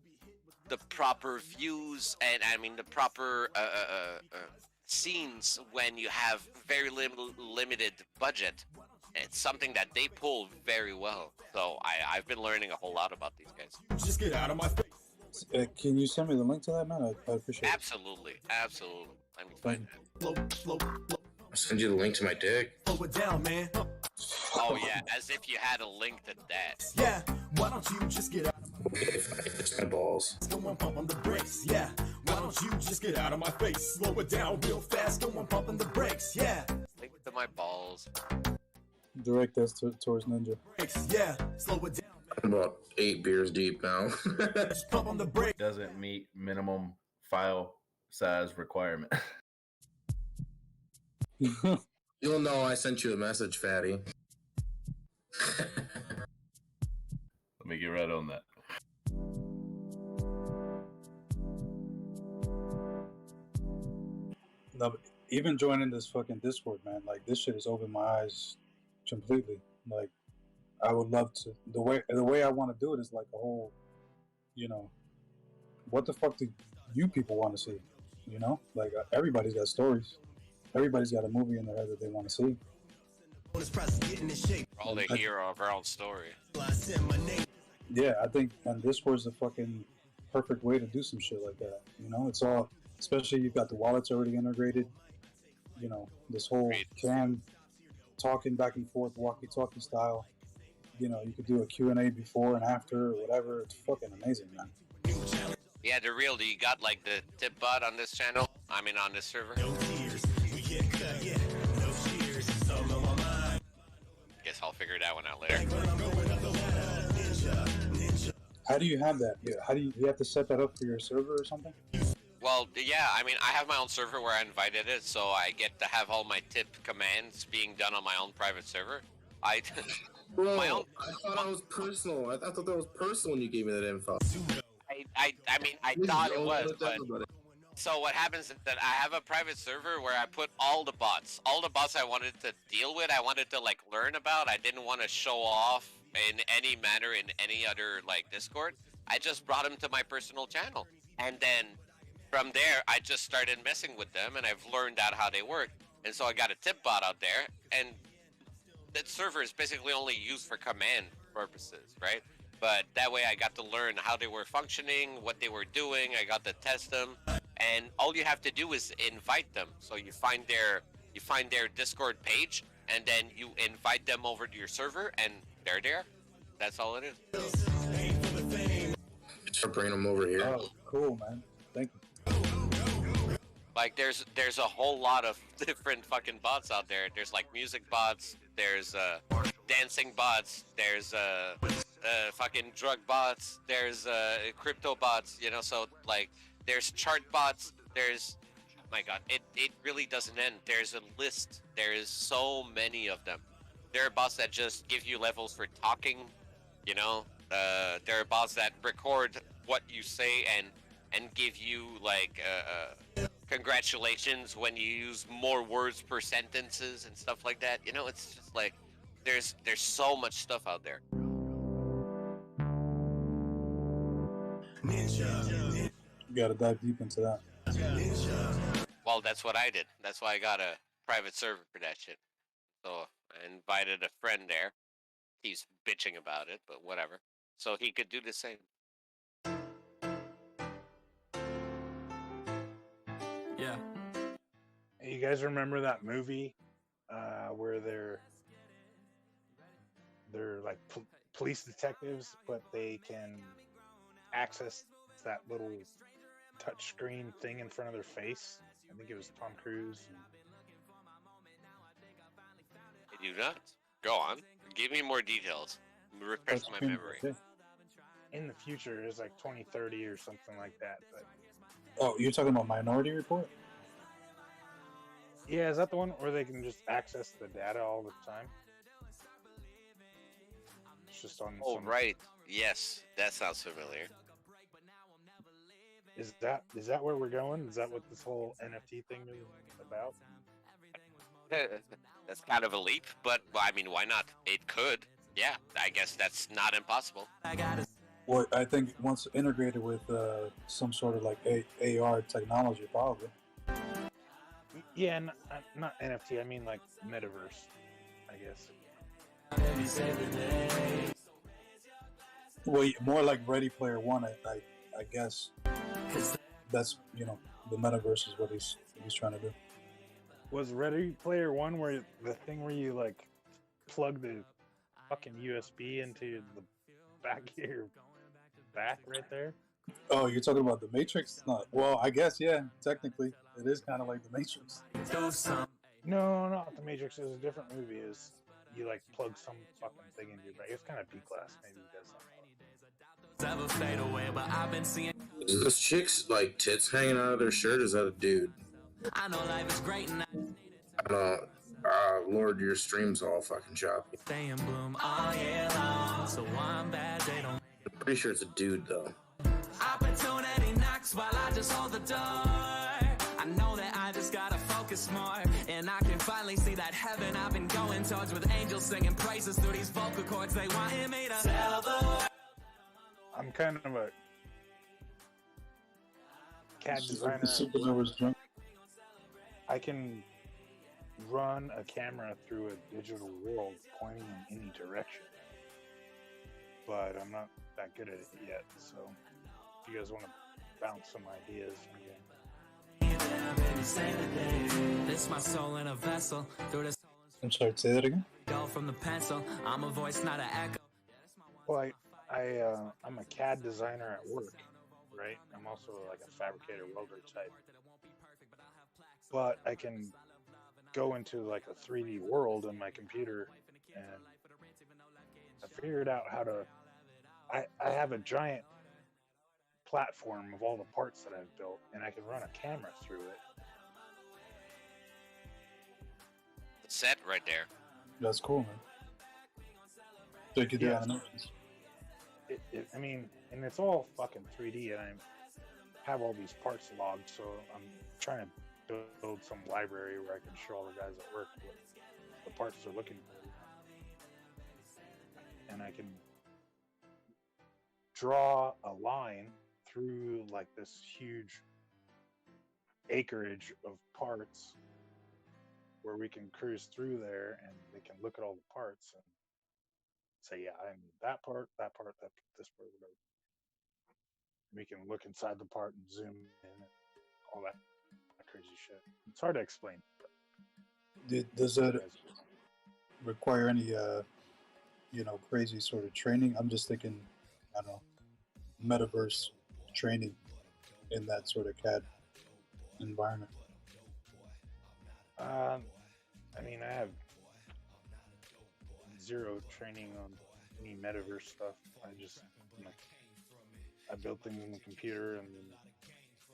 the proper views and the proper scenes when you have very limited budget it's something that they pull very well. So I've been learning a whole lot about these guys. Just get out of my face. Can you send me the link to that, man? I appreciate it. Absolutely. Let me find it. Slow I'll send you the link to my dick. it down, man. Oh yeah, as if you had a link to that. Yeah, why don't you just get out of It's my balls. Go and pump on the brakes, yeah. Why don't you just get out of my face? Slow it down real fast, go and pump on the brakes, yeah. Link to my balls. Direct us towards Ninja. Brakes, yeah. Slow it down, I'm about 8 beers deep now. just pump on the brakes. Doesn't meet minimum file size requirement. You'll know I sent you a message, fatty. Let me get right on that. No, but even joining this fucking Discord, man, like this shit has opened my eyes completely. Like, I would love to. The way I want to do it is like a whole, you know, what the fuck do you people want to see? You know, like everybody's got stories. Everybody's got a movie in their head that they want to see. We're all the hero of our own story. Yeah, I think and Discord's the fucking perfect way to do some shit like that. You know, it's all, especially you've got the wallets already integrated. You know, this whole cam talking back and forth, walkie-talkie style. You know, you could do a Q&A before and after or whatever. It's fucking amazing, man. Yeah, the real. Do you got like the tip bot on this channel? I mean, on this server. Guess I'll figure that one out later. How do you have that? Yeah, how do you have to set that up for your server or something? Well, yeah, I mean, I have my own server where I invited it, so I get to have all my tip commands being done on my own private server. Bro, My own- I thought that was personal. I thought that was personal when you gave me that info. I mean, I thought it was, but so what happens is that I have a private server where I put all the bots I wanted to deal with, I wanted to like learn about. I didn't want to show off in any manner in any other like Discord. I just brought them to my personal channel, and then from there I just started messing with them, and I've learned out how they work. And so I got a tip bot out there, and that server is basically only used for command purposes, right? But that way I got to learn how they were functioning, what they were doing. I got to test them, and all you have to do is invite them. So you find their Discord page, and then you invite them over to your server, and they're there. That's all it is. Start bringing them over here. Oh, cool, man. Thank you. Like there's a whole lot of different fucking bots out there. There's like music bots. There's dancing bots. There's fucking drug bots. There's crypto bots. You know, so like there's chart bots. There's, my God, it really doesn't end. There's a list. There is so many of them. There are bots that just give you levels for talking. You know, there are bots that record what you say and give you like congratulations when you use more words per sentences and stuff like that. You know, it's just like there's so much stuff out there. You gotta dive deep into that. Well, that's what I did. That's why I got a private server for that shit. So I invited a friend there. He's bitching about it, but whatever. So he could do the same. Yeah. You guys remember that movie where they're like police detectives, but they can access that little touch screen thing in front of their face? I think it was Tom Cruise. I do not. Go on. Give me more details. Refresh my memory. In the future, it's like 2030 or something like that. But Oh, you're talking about Minority Report? yeah, is that the one where they can just access the data all the time? It's just on. Oh, right. Yes, that sounds familiar. Is that where we're going? Is that what this whole NFT thing is about? That's kind of a leap, but well, I mean, why not? It could. Yeah, I guess that's not impossible. Well, I think once integrated with some sort of like AR technology, probably. Yeah, not NFT. I mean like metaverse, I guess. Well, more like Ready Player One, I guess. That's the metaverse is what he's trying to do. Was Ready Player One where the thing where you like plug the fucking USB into the back of your back right there? Oh, you're talking about the Matrix? No, well, I guess yeah. Technically, it is kind of like the Matrix. No, not the Matrix. It was a different movie. Is you like plug some fucking thing into your back? It's kind of B-class. Maybe you guys don't know. Is this chick's like tits hanging out of their shirt? Is that a dude? I know life is great and I don't. Lord, your stream's all fucking choppy. stay in bloom all year long. So one bad day don't. I'm pretty sure it's a dude though. Opportunity knocks while I just hold the door. I know that I just gotta focus more, and I can finally see that heaven I've been going towards, with angels singing praises through these vocal cords. They wanted me to tell the world. I'm kind of a CAD designer. Supernova's drunk. I can run a camera through a digital world pointing in any direction, but I'm not that good at it yet. So if you guys want to bounce some ideas, This my soul in a vessel through this. I'm sorry, say that again. Go from the pencil. I'm a voice, not an echo. well, I'm a CAD designer at work, right? I'm also like a fabricator welder type, but I can go into like a 3D world in my computer, and I figured out how to. I have a giant platform of all the parts that I've built, and I can run a camera through it. Set right there. That's cool, man. So you could do Yeah. animations. I mean, and it's all fucking 3D, and I have all these parts logged, so I'm trying to build some library where I can show all the guys at work what the parts they're looking for. And I can draw a line through like this huge acreage of parts where we can cruise through there, and they can look at all the parts and say, yeah, I need that part, this part, whatever. We can look inside the part and zoom in and all that crazy shit. It's hard to explain. Does it require any crazy sort of training? I'm just thinking, I don't know, metaverse training in that sort of CAD environment. I mean, I have zero training on any metaverse stuff. I build things in the computer and then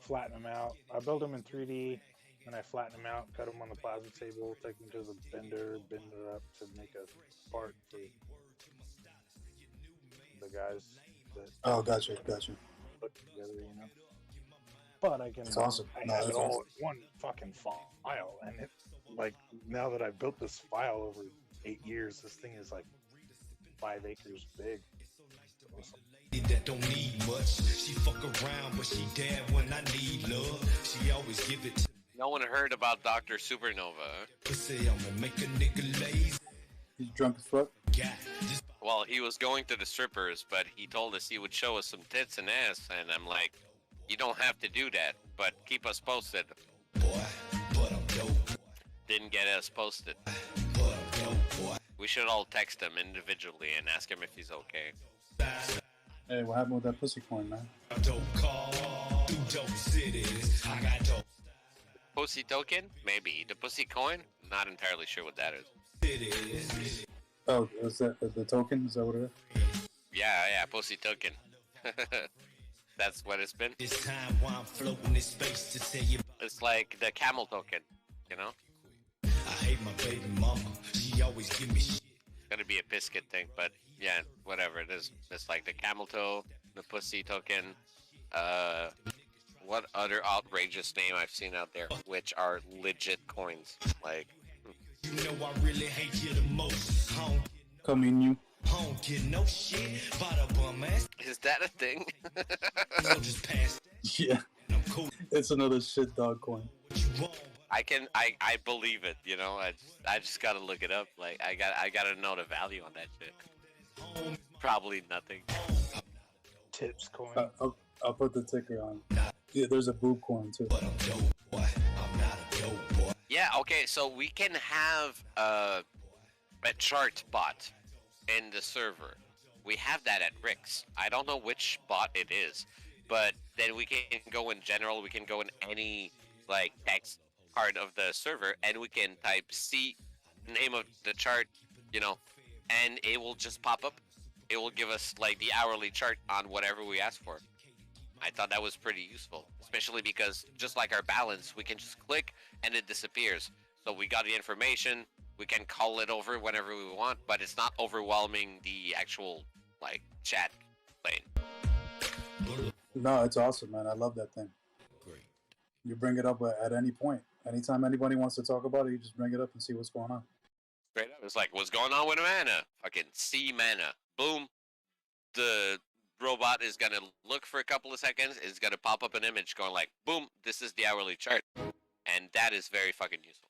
flatten them out. I build them in 3D, and I flatten them out, cut them on the plasma table, take them to the bender, bend it up to make a part for the guys that Oh, gotcha. put together, But I can. That's awesome. I No, have that's it all awesome. in one fucking file, and it like now that I've built this file over 8 years, this thing is like 5 acres big. Awesome. That don't need much. She fuck around, but she dead when I need love. She always give it to No one heard about Dr. Supernova. pussy. I'ma make a nigga lazy. He's drunk as fuck. Guy. Just Well, he was going to the strippers, but he told us he would show us some tits and ass, and I'm like, you don't have to do that, but keep us posted. boy, but I'm dope. Didn't get us posted. But I'm dope, boy. We should all text him individually and ask him if he's okay. Hey, what happened with that pussy coin, man? I'm dope car through dope cities. I got dope Pussy token? Maybe. The pussy coin? Not entirely sure what that is. cities. Oh, is that the token? Is that what it is? Yeah, pussy token. That's what it's been. This time while I'm floating in space to tell you. It's like the camel token, you know? I hate my baby mama. She always give me shit. It's gonna be a biscuit thing, but yeah, whatever it is. It's like the camel toe, the pussy token, what other outrageous name I've seen out there, which are legit coins. Like, You know I really hate you the most. I Coming don't get no shit by the bum ass. is that a thing? So just pass Yeah, and I'm cool. it's another shit dog coin. What you want? I believe it. You know, I just gotta look it up. Like I gotta know the value on that shit. Probably nothing. Tips coin. I'll put the ticker on. Yeah, there's a boob coin too. Yeah. Okay. So we can have a chart bot in the server. We have that at Rick's. I don't know which bot it is, but then we can go in general. We can go in any like text part of the server, and we can type C, name of the chart, you know, and it will just pop up. It will give us like the hourly chart on whatever we ask for. I thought that was pretty useful, especially because just like our balance, we can just click and it disappears. So we got the information. We can call it over whenever we want, but it's not overwhelming the actual like chat lane. No, it's awesome, man. I love that thing. Great. You bring it up at any point. Anytime anybody wants to talk about it, you just bring it up and see what's going on. Straight up, it's like, what's going on with mana? Fucking C mana. Boom. The robot is gonna look for a couple of seconds. It's gonna pop up an image going like, boom, this is the hourly chart, and that is very fucking useful.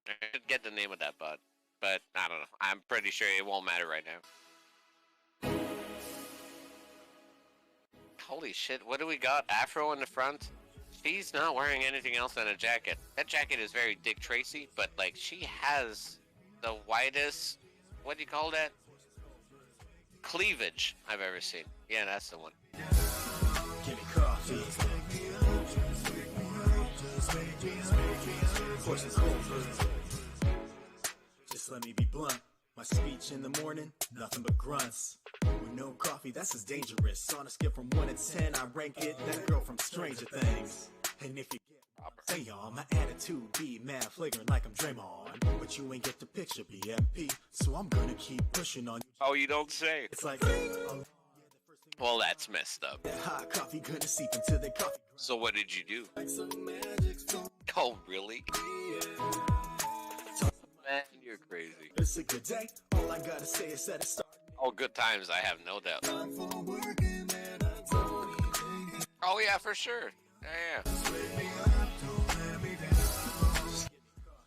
I should get the name of that bot, but I don't know. I'm pretty sure it won't matter right now. Holy shit, what do we got? Afro in the front? She's not wearing anything else than a jacket. That jacket is very Dick Tracy, but like she has the widest, what do you call that? Cleavage I've ever seen. Yeah, that's the one. Give me coffee. Just let me be blunt. My speech in the morning, nothing but grunts. With no coffee, that's as dangerous. On a scale from 1 to 10, I rank it that girl from Stranger Things. And if you get say on, my attitude be mad flagrant like I'm Draymond. But you ain't get the picture, BMP. So I'm gonna keep pushing on you. Oh, you don't say. It's like, Well, that's messed up. that hot coffee gonna seep into the coffee. So what did you do? Oh, really? Man, you're crazy. It's a good day. All I gotta say is that it started. Oh, good times, I have no doubt. Oh, yeah, for sure. Yeah.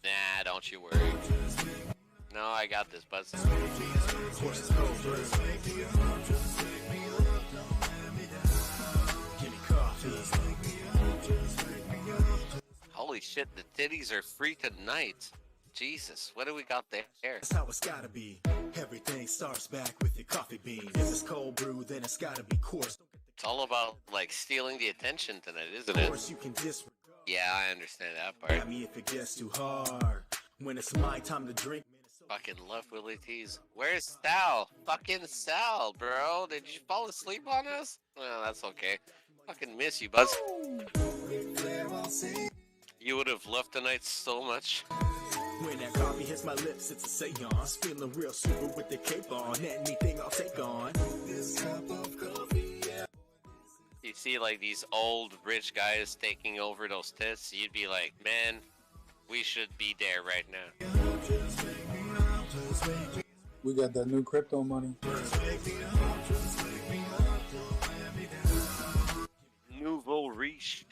Nah, don't you worry. No, I got this, buzz. Holy shit, the titties are free tonight. Jesus, what do we got there? That's how it's gotta be. Everything starts back with your coffee beans. If it's cold brew, then it's gotta be coarse. It's all about, like, stealing the attention tonight, isn't Of it? course, you can disregard Yeah, I understand that part. me if it gets too hard. When it's my time to drink. Fucking love Willie T's. Where's Sal? Fucking Sal, bro. Did you fall asleep on us? Well, that's okay. Fucking miss you, Buzz. You would have loved tonight so much. When that coffee hits my lips, it's a seance. Feeling real super with the cape on. Anything I'll take on. This cup of coffee, yeah. You see, like, these old rich guys taking over those tits, you'd be like, man, we should be there right now. We got that new crypto money. Nouveau riche.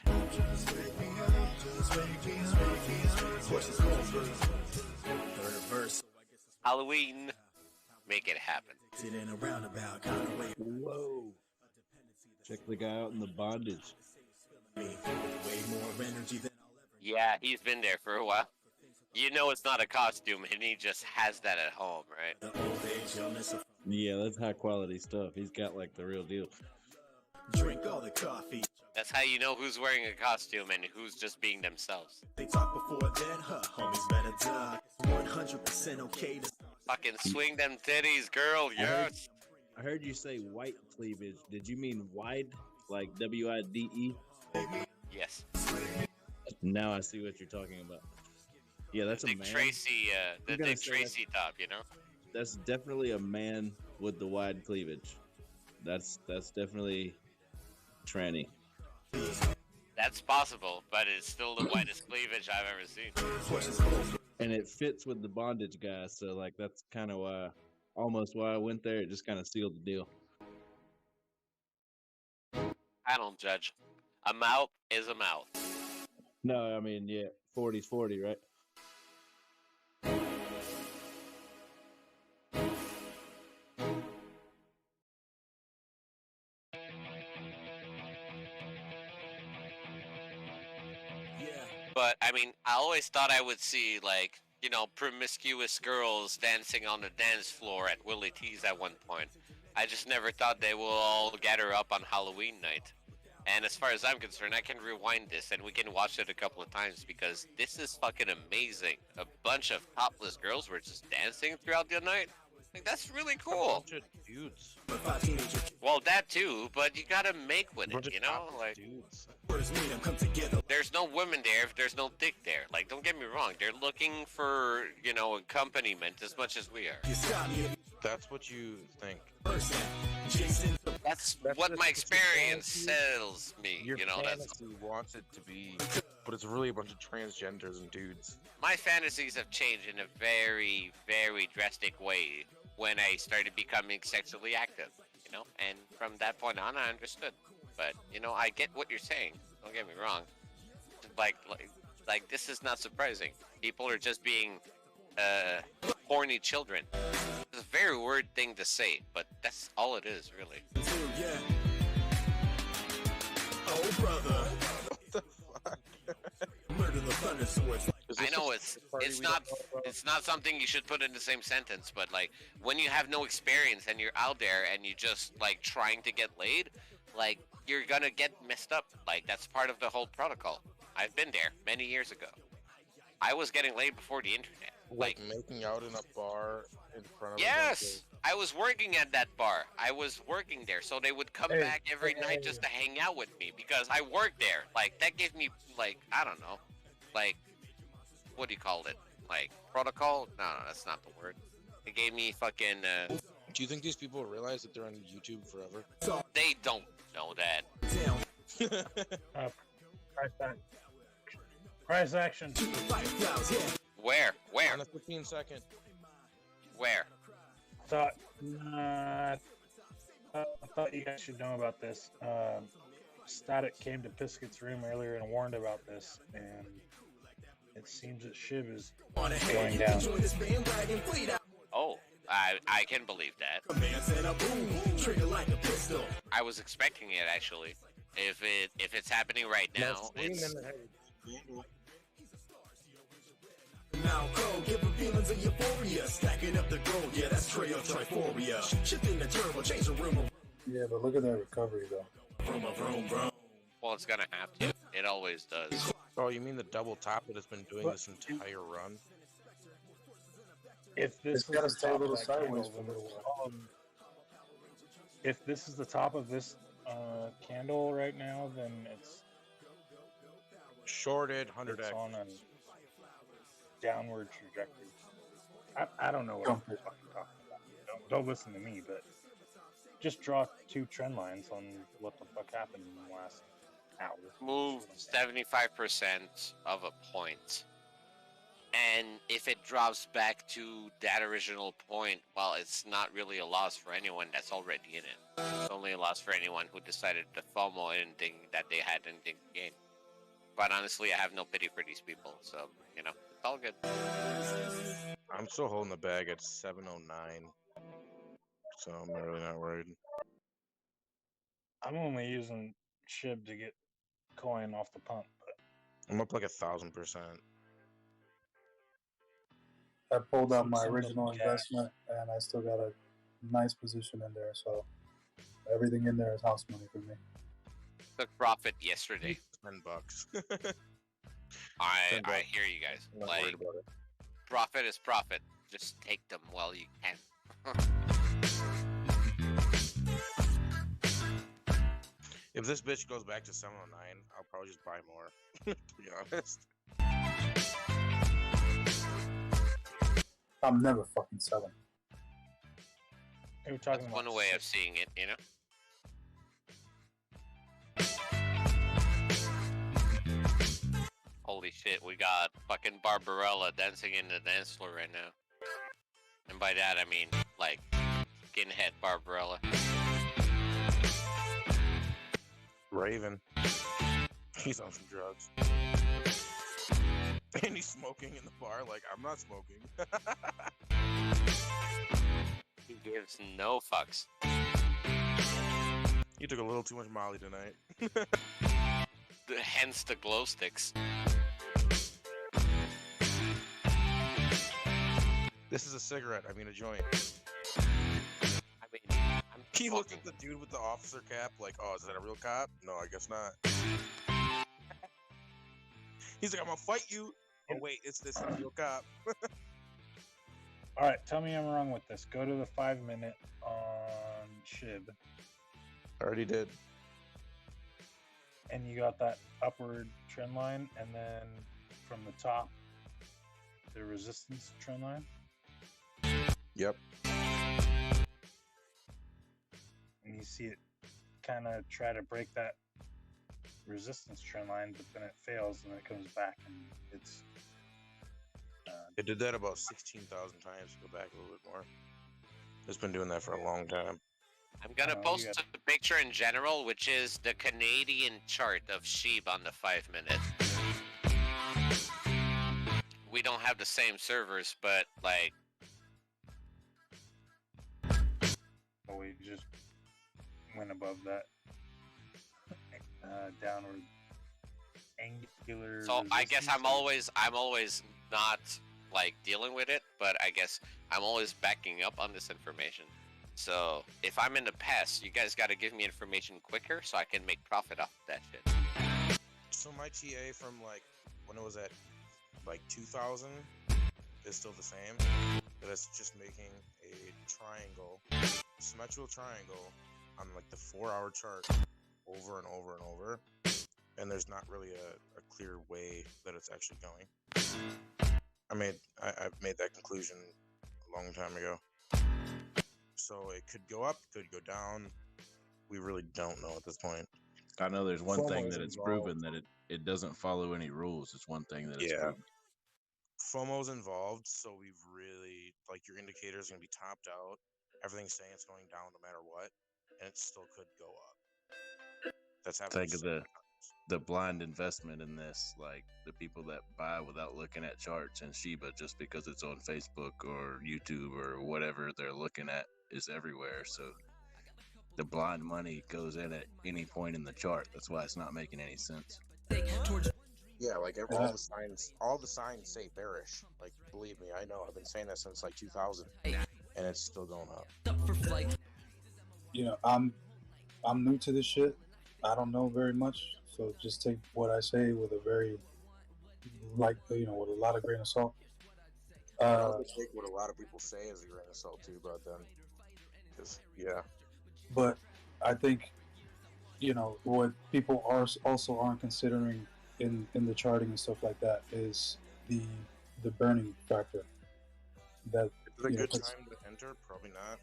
Halloween. Make it happen. Whoa. Check the guy out in the bondage. Yeah, he's been there for a while. You know it's not a costume, and he just has that at home, right? Yeah, that's high quality stuff. He's got like the real deal. Drink all the coffee. That's how you know who's wearing a costume and who's just being themselves. They talk before then, homies better die. 100% okay to Fucking swing them titties, girl, yes! I heard you say white cleavage. Did you mean wide? Like W-I-D-E? Yes. Now I see what you're talking about. Yeah, that's a Dick man. Tracy, the I'm gonna Dick say Tracy top, you know? That's definitely a man with the wide cleavage. That's definitely tranny. That's possible, but it's still the whitest cleavage I've ever seen. And it fits with the bondage guy, so like that's kind of why, almost why I went there. It just kind of sealed the deal. I don't judge. A mouth is a mouth. No, I mean, yeah, 40's 40, right? But I mean, I always thought I would see like, you know, promiscuous girls dancing on the dance floor at Willie T's at one point. I just never thought they will all gather up on Halloween night. And as far as I'm concerned, I can rewind this and we can watch it a couple of times because this is fucking amazing. A bunch of topless girls were just dancing throughout the night. Like, that's really cool. A bunch of dudes. Well, that too, but you gotta make with Bunch it, of you know? topless Like, dudes. there's no women there if there's no dick there. Like, don't get me wrong, they're looking for, you know, accompaniment as much as we are. That's what you think. That's That's what just- my it's your experience fantasy. tells me, Your you know, that's fantasy wants it to be, but it's really a bunch of transgenders and dudes. my fantasies have changed in a very, very drastic way when I started becoming sexually active, you know, and from that point on, I understood. But you know, I get what you're saying. Don't get me wrong. Like this is not surprising. People are just being horny children. It's a very weird thing to say, but that's all it is, really. Oh, brother. What the fuck? Murder the thunder swords. I know it's not something you should put in the same sentence, but like when you have no experience and you're out there and you just like trying to get laid, like you're gonna get messed up. Like that's part of the whole protocol. I've been there many years ago. I was getting laid before the internet. Like making out in a bar in front of Yes, I was working at that bar. I was working there, so they would come back every night just to hang out with me because I worked there. Like that gave me like I don't know, like what do you call it? Like protocol? No, that's not the word. It gave me fucking. Do you think these people realize that they're on YouTube forever? They don't know that. Price action. Where? Where? On a 15-second. Where? I thought you guys should know about this. Static came to Piskett's room earlier and warned about this, and it seems that Shiba is going down. Oh, I can believe that. I was expecting it actually. If it's happening right now, it's Now go, give them feelings of euphoria. Stacking up the gold, yeah, that's trail triphoria. Shifting the turbo, change the room. Yeah, but look at that recovery though. well, it's gonna have to. It always does. Oh, you mean the double top that has been doing this entire run? If this It's gotta was the stay a top of little that sideways candle, for a little while. if this is the top of this candle right now, then it's Shorted 100x. on a downward trajectory. I don't know what I'm fucking talking about. Don't listen to me, but just draw two trend lines on what the fuck happened in the last hour. Move 75% of a point. And if it drops back to that original point, well, it's not really a loss for anyone that's already in it. It's only a loss for anyone who decided to FOMO anything that they had in the game. But honestly, I have no pity for these people, so, you know, it's all good. I'm still holding the bag at 709. So I'm really not worried. I'm only using SHIB to get coin off the pump, but I'm up like 1,000%. I pulled out my Some original cash. investment and I still got a nice position in there, so everything in there is house money for me. Took profit yesterday. $10. I $10. hear you guys. I'm not Like, worried about it. profit is profit. Just take them while you can. If this bitch goes back to 709, I'll probably just buy more. To be honest. I'm never fucking selling. they were talking That's about one way of seeing it, you know? Holy shit, we got fucking Barbarella dancing in the dance floor right now. And by that, I mean, like, skinhead Barbarella. Raven. He's on some drugs. And he's smoking in the bar like, I'm not smoking. He gives no fucks. You took a little too much Molly tonight. Hence the glow sticks. This is a cigarette. I mean a joint. I mean, I'm He looked smoking. at the dude with the officer cap like, oh, is that a real cop? No, I guess not. He's like, I'm gonna fight you. Oh wait, this is a real cop. All right, tell me I'm wrong with this. Go to the 5-minute on Shib, I already did. and you got that upward trend line, and then from the top, the resistance trend line. Yep. And you see it kind of try to break that resistance trend line, but then it fails, and it comes back, and it's It did that about 16,000 times. Go back a little bit more. It's been doing that for a long time. I'm gonna Oh, you post got- a picture in general, which is the Canadian chart of Shiba on the 5 minute. We don't have the same servers, but like, we just went above that downward angular. so I guess resistance. I'm always not like dealing with it, but I guess I'm always backing up on this information. So if I'm in the past, you guys got to give me information quicker so I can make profit off of that shit. So my TA from like when it was at like 2000 is still the same, but it's just making a triangle, symmetrical triangle on like the 4-hour chart over and over and over, and there's not really a clear way that it's actually going. I made that conclusion a long time ago. So it could go up, could go down. We really don't know at this point. I know there's one thing FOMO's that it's involved. proven that it doesn't follow any rules. It's one thing that it's Yeah. proven. FOMO's involved, so we've really, like, your indicator's going to be topped out. Everything's saying it's going down no matter what, and it still could go up. That's happened. Think of the blind investment in this, like the people that buy without looking at charts and Shiba just because it's on Facebook or YouTube or whatever they're looking at is everywhere. So the blind money goes in at any point in the chart. That's why it's not making any sense. Yeah, like all the signs say bearish. Like, believe me, I know. I've been saying that since like 2000, and it's still going up. You know, I'm new to this shit. I don't know very much, so just take what I say with a very, with a lot of grain of salt. I also take what a lot of people say as a grain of salt too about them. Yeah. But I think, what people also aren't considering in the charting and stuff like that is the burning factor. That Is it a good time to enter? Probably not.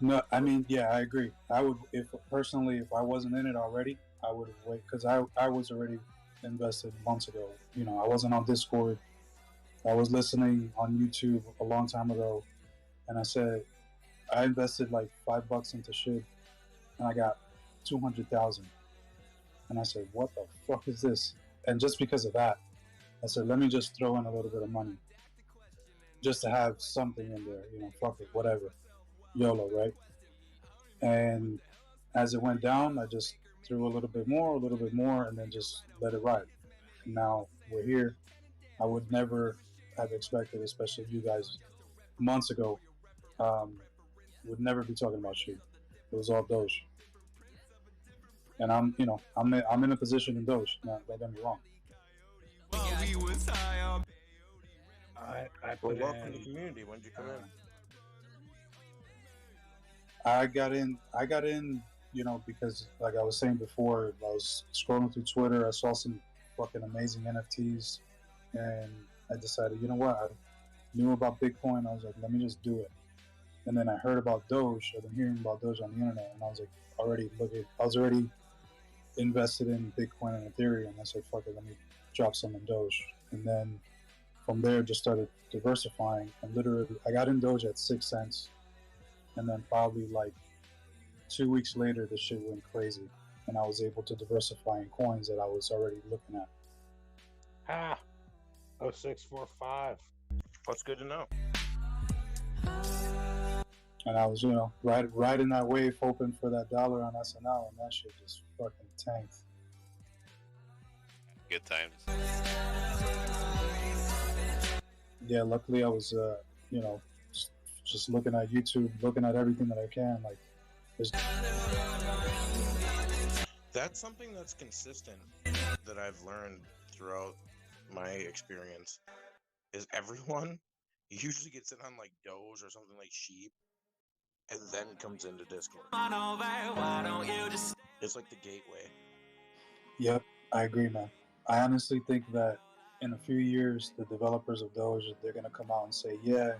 No, I mean, yeah, I agree. I would, if I wasn't in it already, I would wait because I was already invested months ago. I wasn't on Discord. I was listening on YouTube a long time ago, and I said I invested like $5 into shit, and I got 200,000. And I said, what the fuck is this? And just because of that, I said, let me just throw in a little bit of money, just to have something in there. Fuck it, whatever. YOLO, right? And as it went down, I just threw a little bit more, and then just let it ride. Now we're here. I would never have expected, especially you guys months ago, would never be talking about shit. It was all Doge. And I'm in a position in Doge. Now, don't get me wrong. I Well, put welcome to in. the community. When did you come in? I got in, because like I was saying before, I was scrolling through Twitter. I saw some fucking amazing NFTs, and I decided, you know what? I knew about Bitcoin. I was like, let me just do it. And then I heard about Doge. I've been hearing about Doge on the internet, and I was like, I was already invested in Bitcoin and Ethereum. I said, fuck it, let me drop some in Doge. And then from there, just started diversifying. And literally, I got in Doge at 6 cents. And then probably like 2 weeks later, the shit went crazy. And I was able to diversify in coins that I was already looking at. Ah, 0645. That's good to know. And I was, riding that wave, hoping for that dollar on SNL, and that shit just fucking tanked. Good times. Yeah, luckily I was, just looking at YouTube, looking at everything that I can. Like, That's something that's consistent that I've learned throughout my experience. Is everyone usually gets in on like Doge or something like Sheep, and then comes into Discord. It's like the gateway. Yep, I agree, man. I honestly think that in a few years, the developers of Doge, they're gonna come out and say, yeah,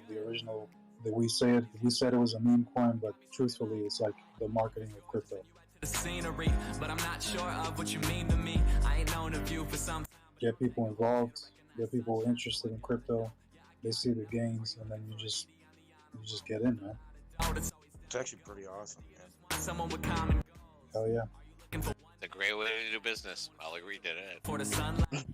the original that we said it was a meme coin, but truthfully, it's like the marketing of crypto. Scenery, but I'm not sure of what you mean to me. I ain't known of you for some. Get people involved, get people interested in crypto. They see the gains, and then you just get in, man. It's actually pretty awesome, man. Someone with common. Hell yeah. It's a great way to do business. I'll agree to that. For the sunlight.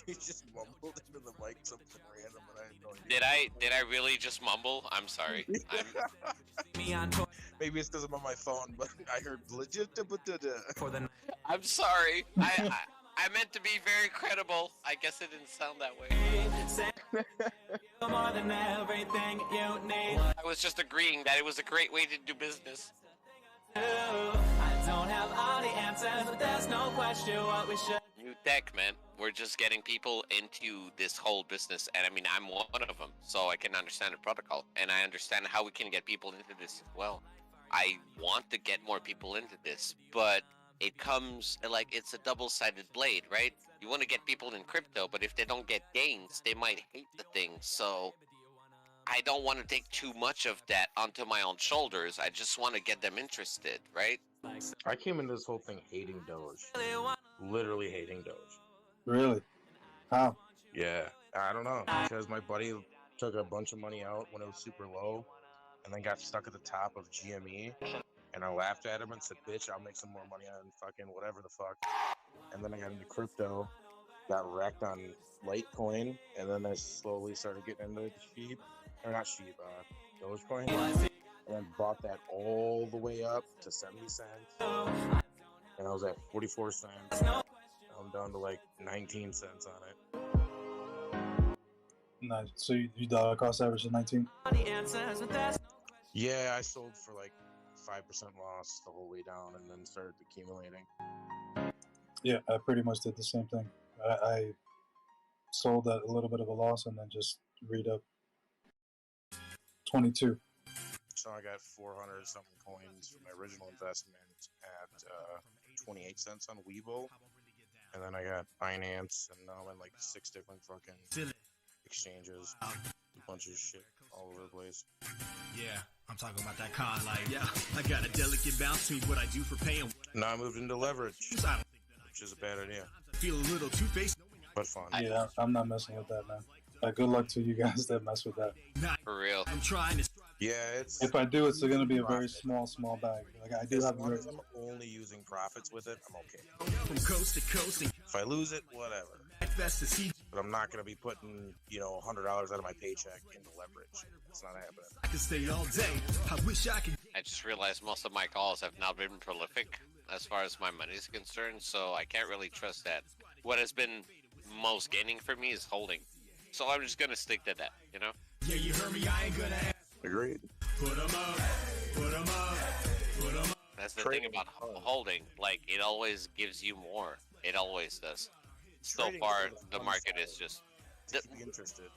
You just mumbled into the mic something random, but I had no idea. Did I really just mumble? I'm sorry. Maybe it's because I'm on my phone, but I heard legit. I'm sorry. I meant to be very credible. I guess it didn't sound that way. More than everything you need. I was just agreeing that it was a great way to do business. I don't have all the answers, but there's no question what we should. New tech, man. We're just getting people into this whole business, and I mean, I'm one of them, so I can understand the protocol, and I understand how we can get people into this as well. I want to get more people into this, but it comes like it's a double-sided blade, right? You want to get people in crypto, but if they don't get gains, they might hate the thing. So I don't want to take too much of that onto my own shoulders. I just want to get them interested, right? I came into this whole thing hating Doge. Literally hating Doge. Really? How? Yeah, I don't know. Because my buddy took a bunch of money out when it was super low and then got stuck at the top of GME. And I laughed at him and said, bitch, I'll make some more money on fucking whatever the fuck. And then I got into crypto, got wrecked on Litecoin, and then I slowly started getting into Sheep, or not Sheep, Dogecoin. And then bought that all the way up to 70 cents. And I was at 44 cents. I'm down to like 19 cents on it. Nice. So you dollar cost average at 19? Yeah, I sold for like 5% loss the whole way down and then started accumulating. Yeah, I pretty much did the same thing. I sold at a little bit of a loss and then just read up 22. So I got 400 something coins from my original investment at 28 cents on Webull. And then I got Binance, and now I'm in like 6 different fucking exchanges. A bunch of shit all over the place. Yeah, I'm talking about that con life. Yeah, I got a delicate balance between what I do for pay and now I moved into leverage, which is a bad idea. Feel a little two-faced, but fun. Yeah, I'm not messing with that, man. Good luck to you guys that mess with that. For real. I'm trying to. Yeah, it's. If I do, it's going to be a very small bag. Like I do as have. long as I'm only using profits with it, I'm okay. From coast to coast. If I lose it, whatever. But I'm not going to be putting, $100 out of my paycheck into leverage. It's not happening. I can stay all day. I wish I could. I just realized most of my calls have not been prolific as far as my money is concerned, so I can't really trust that. What has been most gaining for me is holding. So I'm just going to stick to that, Yeah, you heard me. I ain't gonna. Agreed. Put 'em up. Put 'em up. Put 'em up. That's the thing about holding. Like, it always gives you more. It always does. So Trading far, is the fun market side. is just... If you're interested.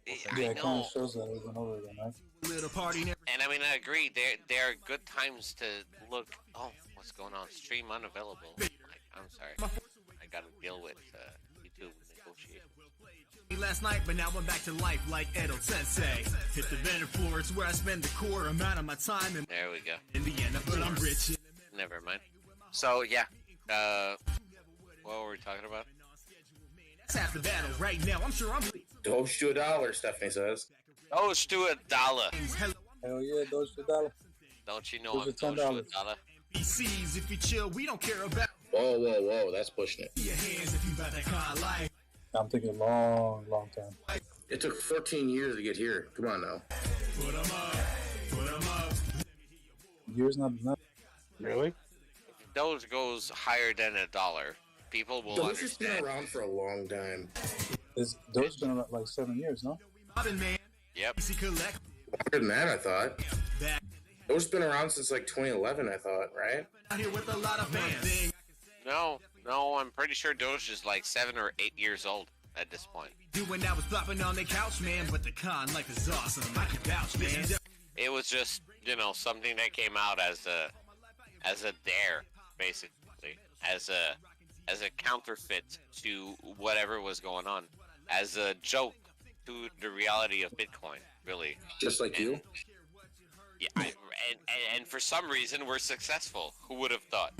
Yeah, I it kind know. of shows that over and over again, right? Little party. And I mean, I agree. There are good times to look. Oh, what's going on? Stream unavailable. Like, I'm sorry. I gotta deal with YouTube negotiations. Last night, but now I'm back to life like Edo Sensei. Hit the vendor floor, it's where I spend the core amount of my time. And There we go. in the end, but I'm rich. Never mind. So yeah. What were we talking about? That's half the battle right now. I'm sure I'm. Doge to $1, Stephanie says. Doge to $1. Hell yeah, Doge to $1. Don't you know I'm Doge Doge to to $1? BCs, if you chill, we don't care about Whoa, that's pushing it. your hands if you got that kind of life. I'm thinking long, long time. It took 14 years to get here. Come on now. Years not. Really? If Doge goes higher than $1, people will Doge has been understand. around for a long time. Is Doge been around like 7 years? No. Yep. Longer than that, I thought. Doge's been around since like 2011, I thought, right? No, I'm pretty sure Doge is like 7 or 8 years old at this point. When I was flopping on the couch, man, but the con life is awesome. I can vouch, man. It was just, something that came out as a dare, basically, as a counterfeit to whatever was going on, as a joke to the reality of Bitcoin, really. Just like you. Yeah, and for some reason we're successful. Who would have thought?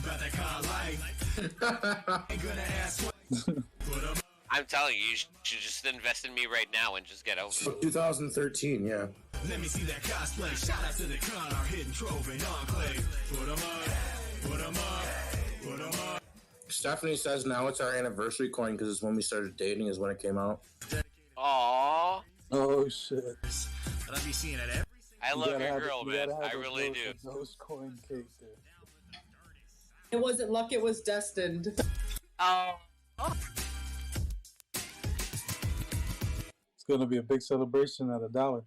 I'm telling you, you should just invest in me right now and just get over it. 2013, yeah. Let me see that cosplay. Shout out to the con, our hidden trove and enclave. Put 'em up, put 'em up, put 'em up. Stephanie says now it's our anniversary coin because it's when we started dating is when it came out. Aww. Oh shit. But I be seeing it every. I love your girl, man. I really do. Those coin cake there. It wasn't luck, it was destined. Oh. It's gonna be a big celebration at $1.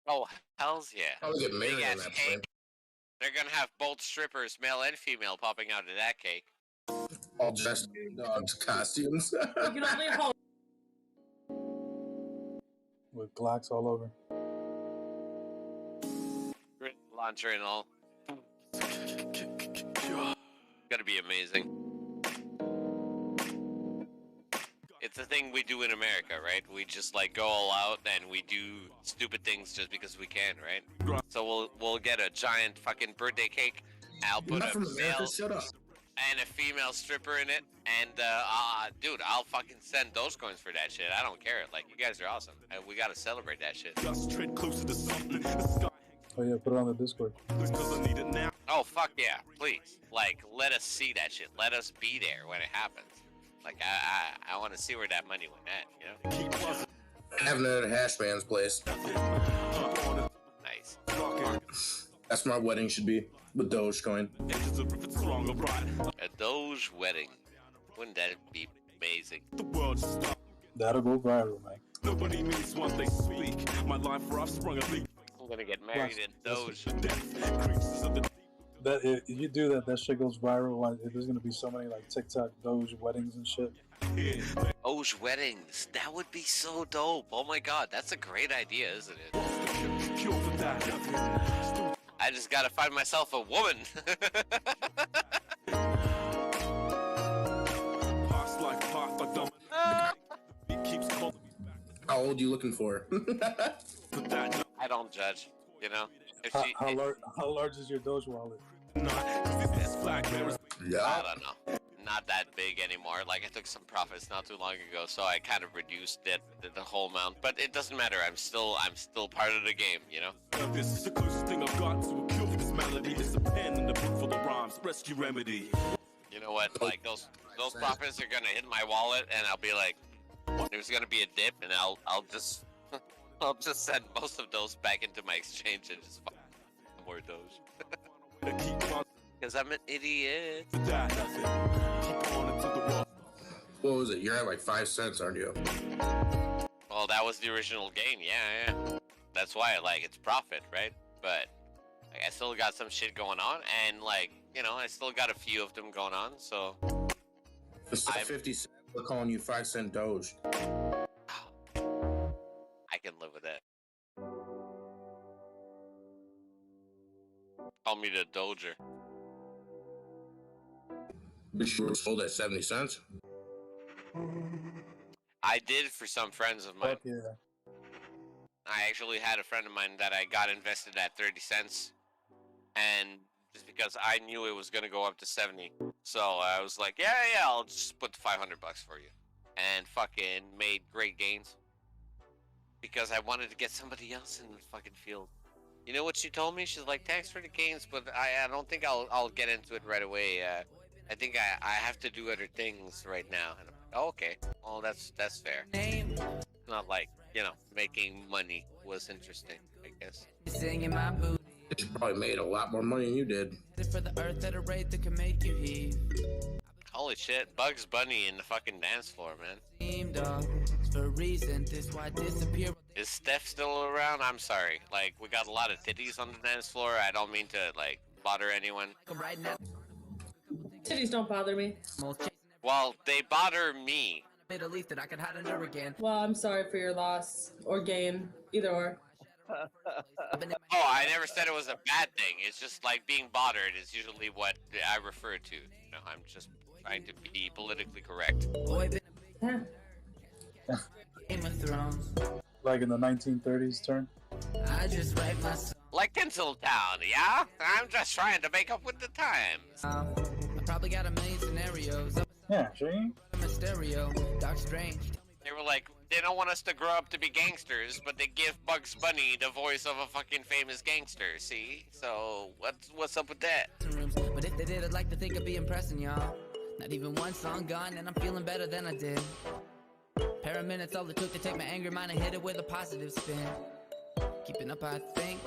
Oh, hells yeah. I'll get married Big on ass that cake. thing. They're gonna have both strippers, male and female, popping out of that cake. All dressed in dogs' costumes. You can only hope. With Glocks all over. Grenade launcher and all. Gonna be amazing. It's a thing we do in America, right? We just like go all out and we do stupid things just because we can, right? So we'll get a giant fucking birthday cake. I'll put Not a from America, male shut up. and a female stripper in it, and dude, I'll fucking send those coins for that shit. I don't care. Like, you guys are awesome, and we gotta celebrate that shit. Oh yeah, put it on the Discord. Oh fuck yeah, please. Like, let us see that shit. Let us be there when it happens. Like, I want to see where that money went at, you know? Having it at Hashman's place. Nice. That's my wedding should be with Dogecoin. A Doge wedding. Wouldn't that be amazing? That'll go viral, Mike. Nobody means what they speak. My life where I've sprung a big. I'm gonna get married in Doge. That if you do that, that shit goes viral. Like, there's gonna be so many like TikTok Doge weddings and shit. Doge weddings. That would be so dope. Oh my god, that's a great idea, isn't it? I just gotta find myself a woman. How old are you looking for? I don't judge, you know? If How large is your Doge wallet? Yeah. I don't know. Not that big anymore. Like, I took some profits not too long ago, so I kind of reduced the whole amount. But it doesn't matter. I'm still part of the game, you know? This is the closest thing I've got to a cure for this melody. It's a pen and the book for the rhymes, rescue remedy. You know what? Like, those profits are gonna hit my wallet, and I'll be like, there's gonna be a dip, and I'll just I'll just send most of those back into my exchange and just buy more Doge. Because I'm an idiot. What was it? You're at like 5 cents, aren't you? Well, that was the original gain, yeah. That's why, like, it's profit, right? But like, I still got some shit going on, and like, you know, I still got a few of them going on, so. Instead of 50 cents, we're calling you 5 cent Doge. I can live with that. Call me the Doger. But you were sold at 70 cents. I did for some friends of mine. Fuck yeah. I actually had a friend of mine that I got invested at 30 cents. And just because I knew it was going to go up to 70. So I was like, yeah, I'll just put $500 for you. And fucking made great gains. Because I wanted to get somebody else in the fucking field. You know what she told me? She's like, thanks for the gains, but I don't think I'll get into it right away. I think I have to do other things right now. And I'm like, Okay, well that's fair. Not like, you know, making money was interesting, I guess. Singing my boot. She probably made a lot more money than you did. For the earth at a rate that can make you heave. Holy shit, Bugs Bunny in the fucking dance floor, man. Team dog. For a reason, this why disappear. Is Steph still around? I'm sorry. Like, we got a lot of titties on the dance floor. I don't mean to, like, bother anyone. Right now. Titties don't bother me. Well, they bother me. Middle East that I could hide under again. Well, I'm sorry for your loss or gain, either or. Oh, I never said it was a bad thing. It's just like being bothered is usually what I refer to. You know, I'm just trying to be politically correct. Yeah. Game of Thrones. Like in the 1930s turn. I just write my song. Like Tinseltown, yeah? I'm just trying to make up with the times. I probably got a million scenarios. Yeah, sure. I'm a stereo. Dark Strange. They were like, they don't want us to grow up to be gangsters, but they give Bugs Bunny the voice of a fucking famous gangster, see? So, what's up with that? But if they did, I'd like to think I'd be impressing y'all. Not even one song gone, and I'm feeling better than I did. Pair of minutes, all it took to take my angry mind and hit it with a positive spin. Keeping up, I think.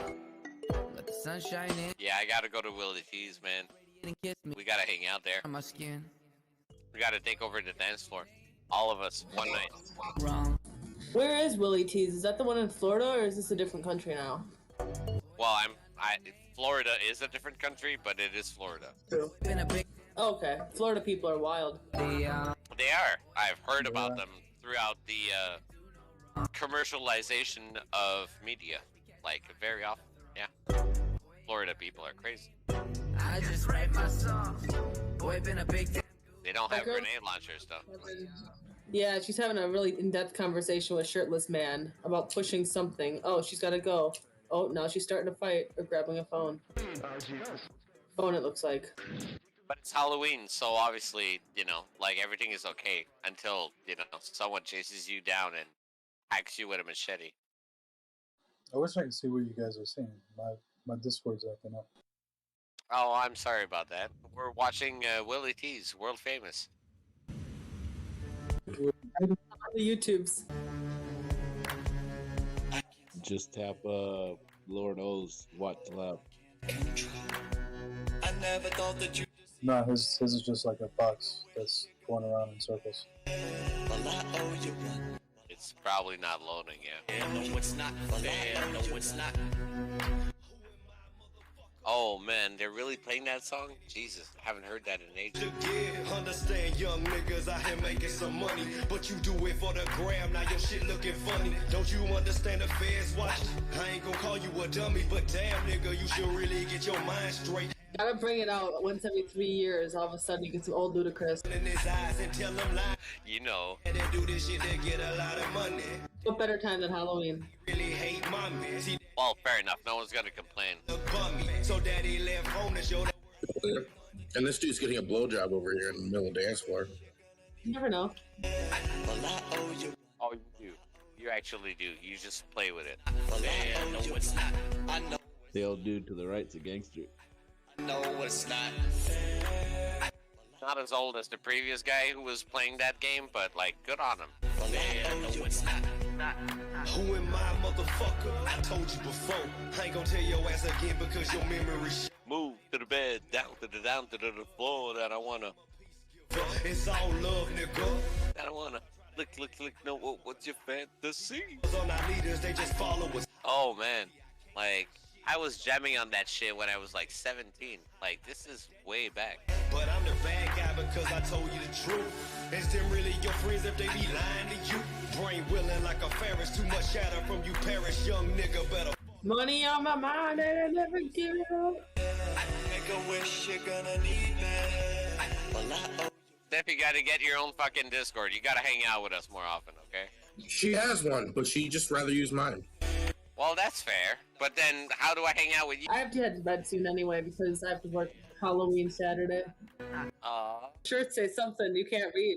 Let the sun shine in. Yeah, I gotta go to Willie T's, man. And kiss me We gotta hang out there. on my skin. We gotta take over the dance floor. All of us, one night. Wrong. Where is Willie T's? Is that the one in Florida or is this a different country now? Well, Florida is a different country, but it is Florida. Been a big Oh, okay. Florida people are wild. They are. I've heard about them throughout the commercialization of media. Like, very often. Yeah. Florida people are crazy. I just write my songs. Boy, been a big They don't have grenade launchers, though. Yeah, she's having a really in-depth conversation with Shirtless Man about pushing something. Oh, she's got to go. Oh, now she's starting to fight or grabbing a phone. Phone, it looks like. But it's Halloween, so obviously, you know, like, everything is okay until, you know, someone chases you down and hacks you with a machete. I wish I could see what you guys are seeing. My Discord's acting up. Oh, I'm sorry about that. We're watching Willie T's, world famous. The YouTubes. Just tap Lord O's watch lab. I never thought that you. No, his is just like a box that's going around in circles. It's probably not loading yet. No, it's not. No, it's not. Oh man, they're really playing that song? Jesus, I haven't heard that in ages. Yeah, understand young niggas out here making some money, but you do it for the gram, now your shit looking funny. Don't you understand the feds watch? I ain't gonna call you a dummy, but damn nigga, you should really get your mind straight. Gotta bring it out once every 3 years. All of a sudden, you get some old Ludacris. In his eyes and tell him lie. You know. And they do this shit, they get a lot of money. What better time than Halloween? Really hate mommy. See, well, fair enough. No one's gonna complain. So daddy left home to show that. And this dude's getting a blowjob over here in the middle of the dance floor. You never know. Oh, you do. You actually do. You just play with it. No, it's not. I know. The old dude to the right's a gangster. No, it's not. Not as old as the previous guy who was playing that game, but like, good on him. No, it's not. Who am I, motherfucker? I told you before. I ain't gonna tell your ass again because your memory. Move to the bed, down to the floor that I wanna. It's all love, nigga. That I wanna. Look. No, what's your fantasy? On our leaders, they just follow us. Oh man, like. I was jamming on that shit when I was like 17. Like, this is way back. But I'm the bad guy because I told you the truth. Is them really your friends if they be lying to you? Brain willing like a Ferris, too much shadow from you perish, young nigga better. Money on my mind and I never give it up. Make a wish you're gonna need me. Steph, you gotta get your own fucking Discord. You gotta hang out with us more often, okay? She has one, but she just rather use mine. Well, that's fair. But then, how do I hang out with you? I have to head to bed soon anyway because I have to work Halloween Saturday. Aww. Sure, say something you can't read.